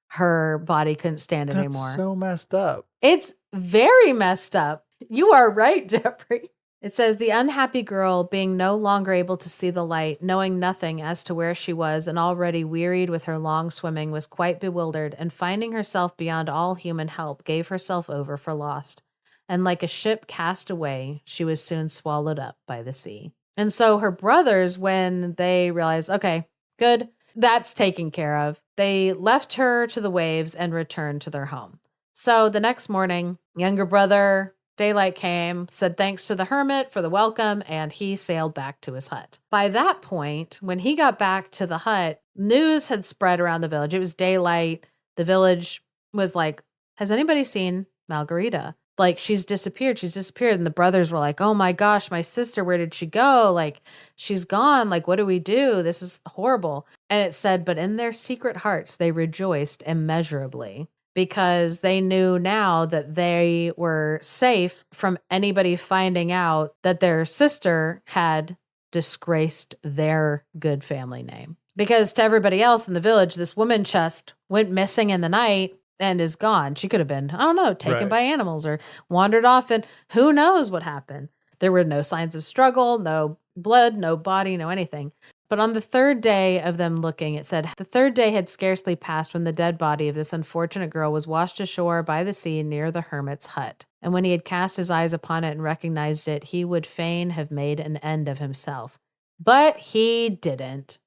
Speaker 1: Her body couldn't stand it anymore.
Speaker 2: That's so messed up.
Speaker 1: It's very messed up. You are right, Jeffrey. It says the unhappy girl, being no longer able to see the light, knowing nothing as to where she was, and already wearied with her long swimming, was quite bewildered, and finding herself beyond all human help, gave herself over for lost. And like a ship cast away, she was soon swallowed up by the sea. And so her brothers, when they realized, okay, good, that's taken care of, they left her to the waves and returned to their home. So the next morning, younger brother, daylight came, said thanks to the hermit for the welcome, and he sailed back to his hut. By that point, when he got back to the hut, news had spread around the village. It was daylight. The village was like, has anybody seen Margarita? Like, she's disappeared. And the brothers were like, oh my gosh, my sister, where did she go? Like, she's gone. Like, what do we do? This is horrible. And it said, but in their secret hearts, they rejoiced immeasurably because they knew now that they were safe from anybody finding out that their sister had disgraced their good family name. Because to everybody else in the village, this woman just went missing in the night and is gone. She could have been, I don't know, taken by animals or wandered off, and who knows what happened. There were no signs of struggle, no blood, no body, no anything. But on the third day of them looking, it said, the third day had scarcely passed when the dead body of this unfortunate girl was washed ashore by the sea near the hermit's hut. And when he had cast his eyes upon it and recognized it, he would fain have made an end of himself. But he didn't,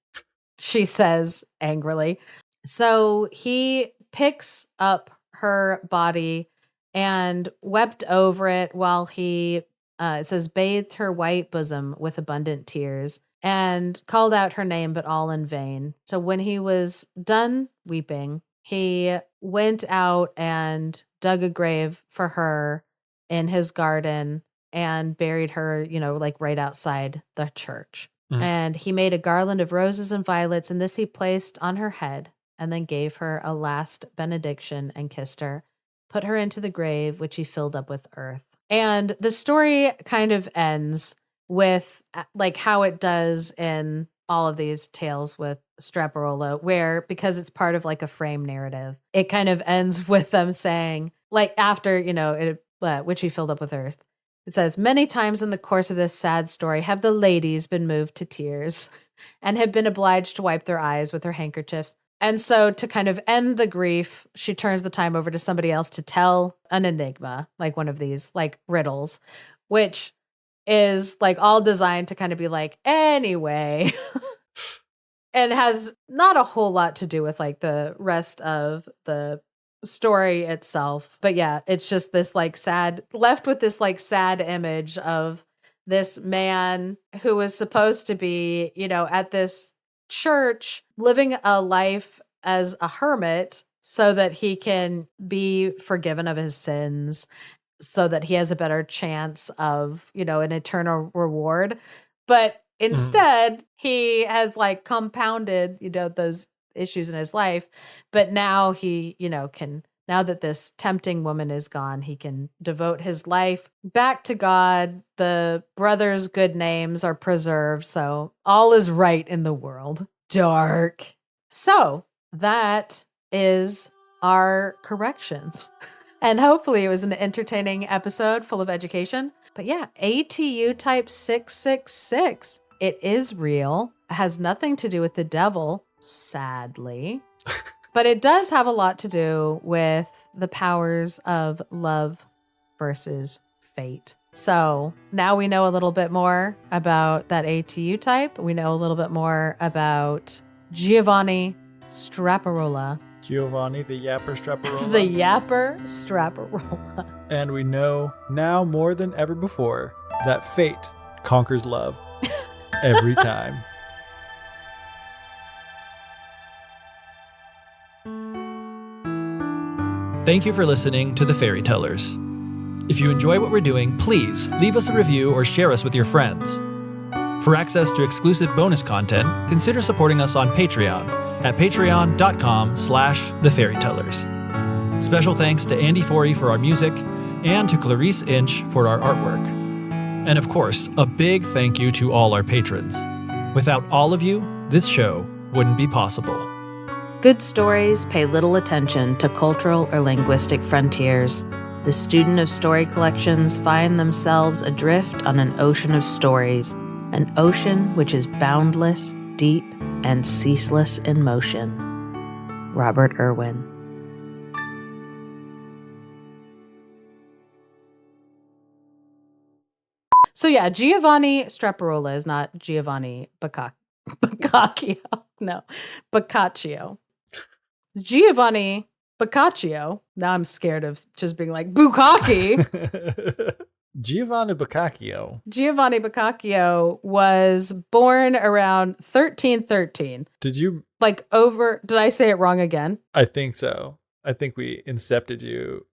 Speaker 1: she says angrily. So he picks up her body and wept over it while he, it says, bathed her white bosom with abundant tears and called out her name, but all in vain. So when he was done weeping, he went out and dug a grave for her in his garden and buried her, like right outside the church. And he made a garland of roses and violets, and this he placed on her head, and then gave her a last benediction and kissed her, put her into the grave, which he filled up with earth. And the story kind of ends with like how it does in all of these tales with Straparola, where because it's part of like a frame narrative, it kind of ends with them saying, like after, which he filled up with earth. It says, many times in the course of this sad story have the ladies been moved to tears and have been obliged to wipe their eyes with their handkerchiefs. And so to kind of end the grief, she turns the time over to somebody else to tell an enigma, like one of these like riddles, which is like all designed to kind of be like, anyway, and has not a whole lot to do with like the rest of the story itself. But yeah, it's just this like left with this like sad image of this man who was supposed to be, at this church living a life as a hermit so that he can be forgiven of his sins, so that he has a better chance of, an eternal reward. But instead, he has like compounded, those issues in his life. But now he, now that this tempting woman is gone, he can devote his life back to God. The brothers' good names are preserved. So all is right in the world. Dark. So that is our corrections. And hopefully it was an entertaining episode full of education. But yeah, ATU type 666. It is real. It has nothing to do with the devil, sadly. But it does have a lot to do with the powers of love versus fate. So now we know a little bit more about that ATU type. We know a little bit more about Giovanni Straparola.
Speaker 2: Giovanni, the Yapper Straparola.
Speaker 1: The Yapper Straparola.
Speaker 2: And we know now more than ever before that fate conquers love every time.
Speaker 3: Thank you for listening to The Fairy Tellers. If you enjoy what we're doing, please leave us a review or share us with your friends. For access to exclusive bonus content, consider supporting us on Patreon at patreon.com/thefairytellers. Special thanks to Andy Forey for our music and to Clarice Inch for our artwork. And of course, a big thank you to all our patrons. Without all of you, this show wouldn't be possible.
Speaker 1: Good stories pay little attention to cultural or linguistic frontiers. The student of story collections find themselves adrift on an ocean of stories, an ocean which is boundless, deep, and ceaseless in motion. Robert Irwin. So yeah, Giovanni Straparola is not Giovanni Boccaccio. No, Boccaccio. Giovanni Boccaccio. Now I'm scared of just being like Bukkake.
Speaker 2: Giovanni Boccaccio.
Speaker 1: Giovanni Boccaccio was born around 1313.
Speaker 2: Did you?
Speaker 1: Did I say it wrong again?
Speaker 2: I think so. I think we incepted you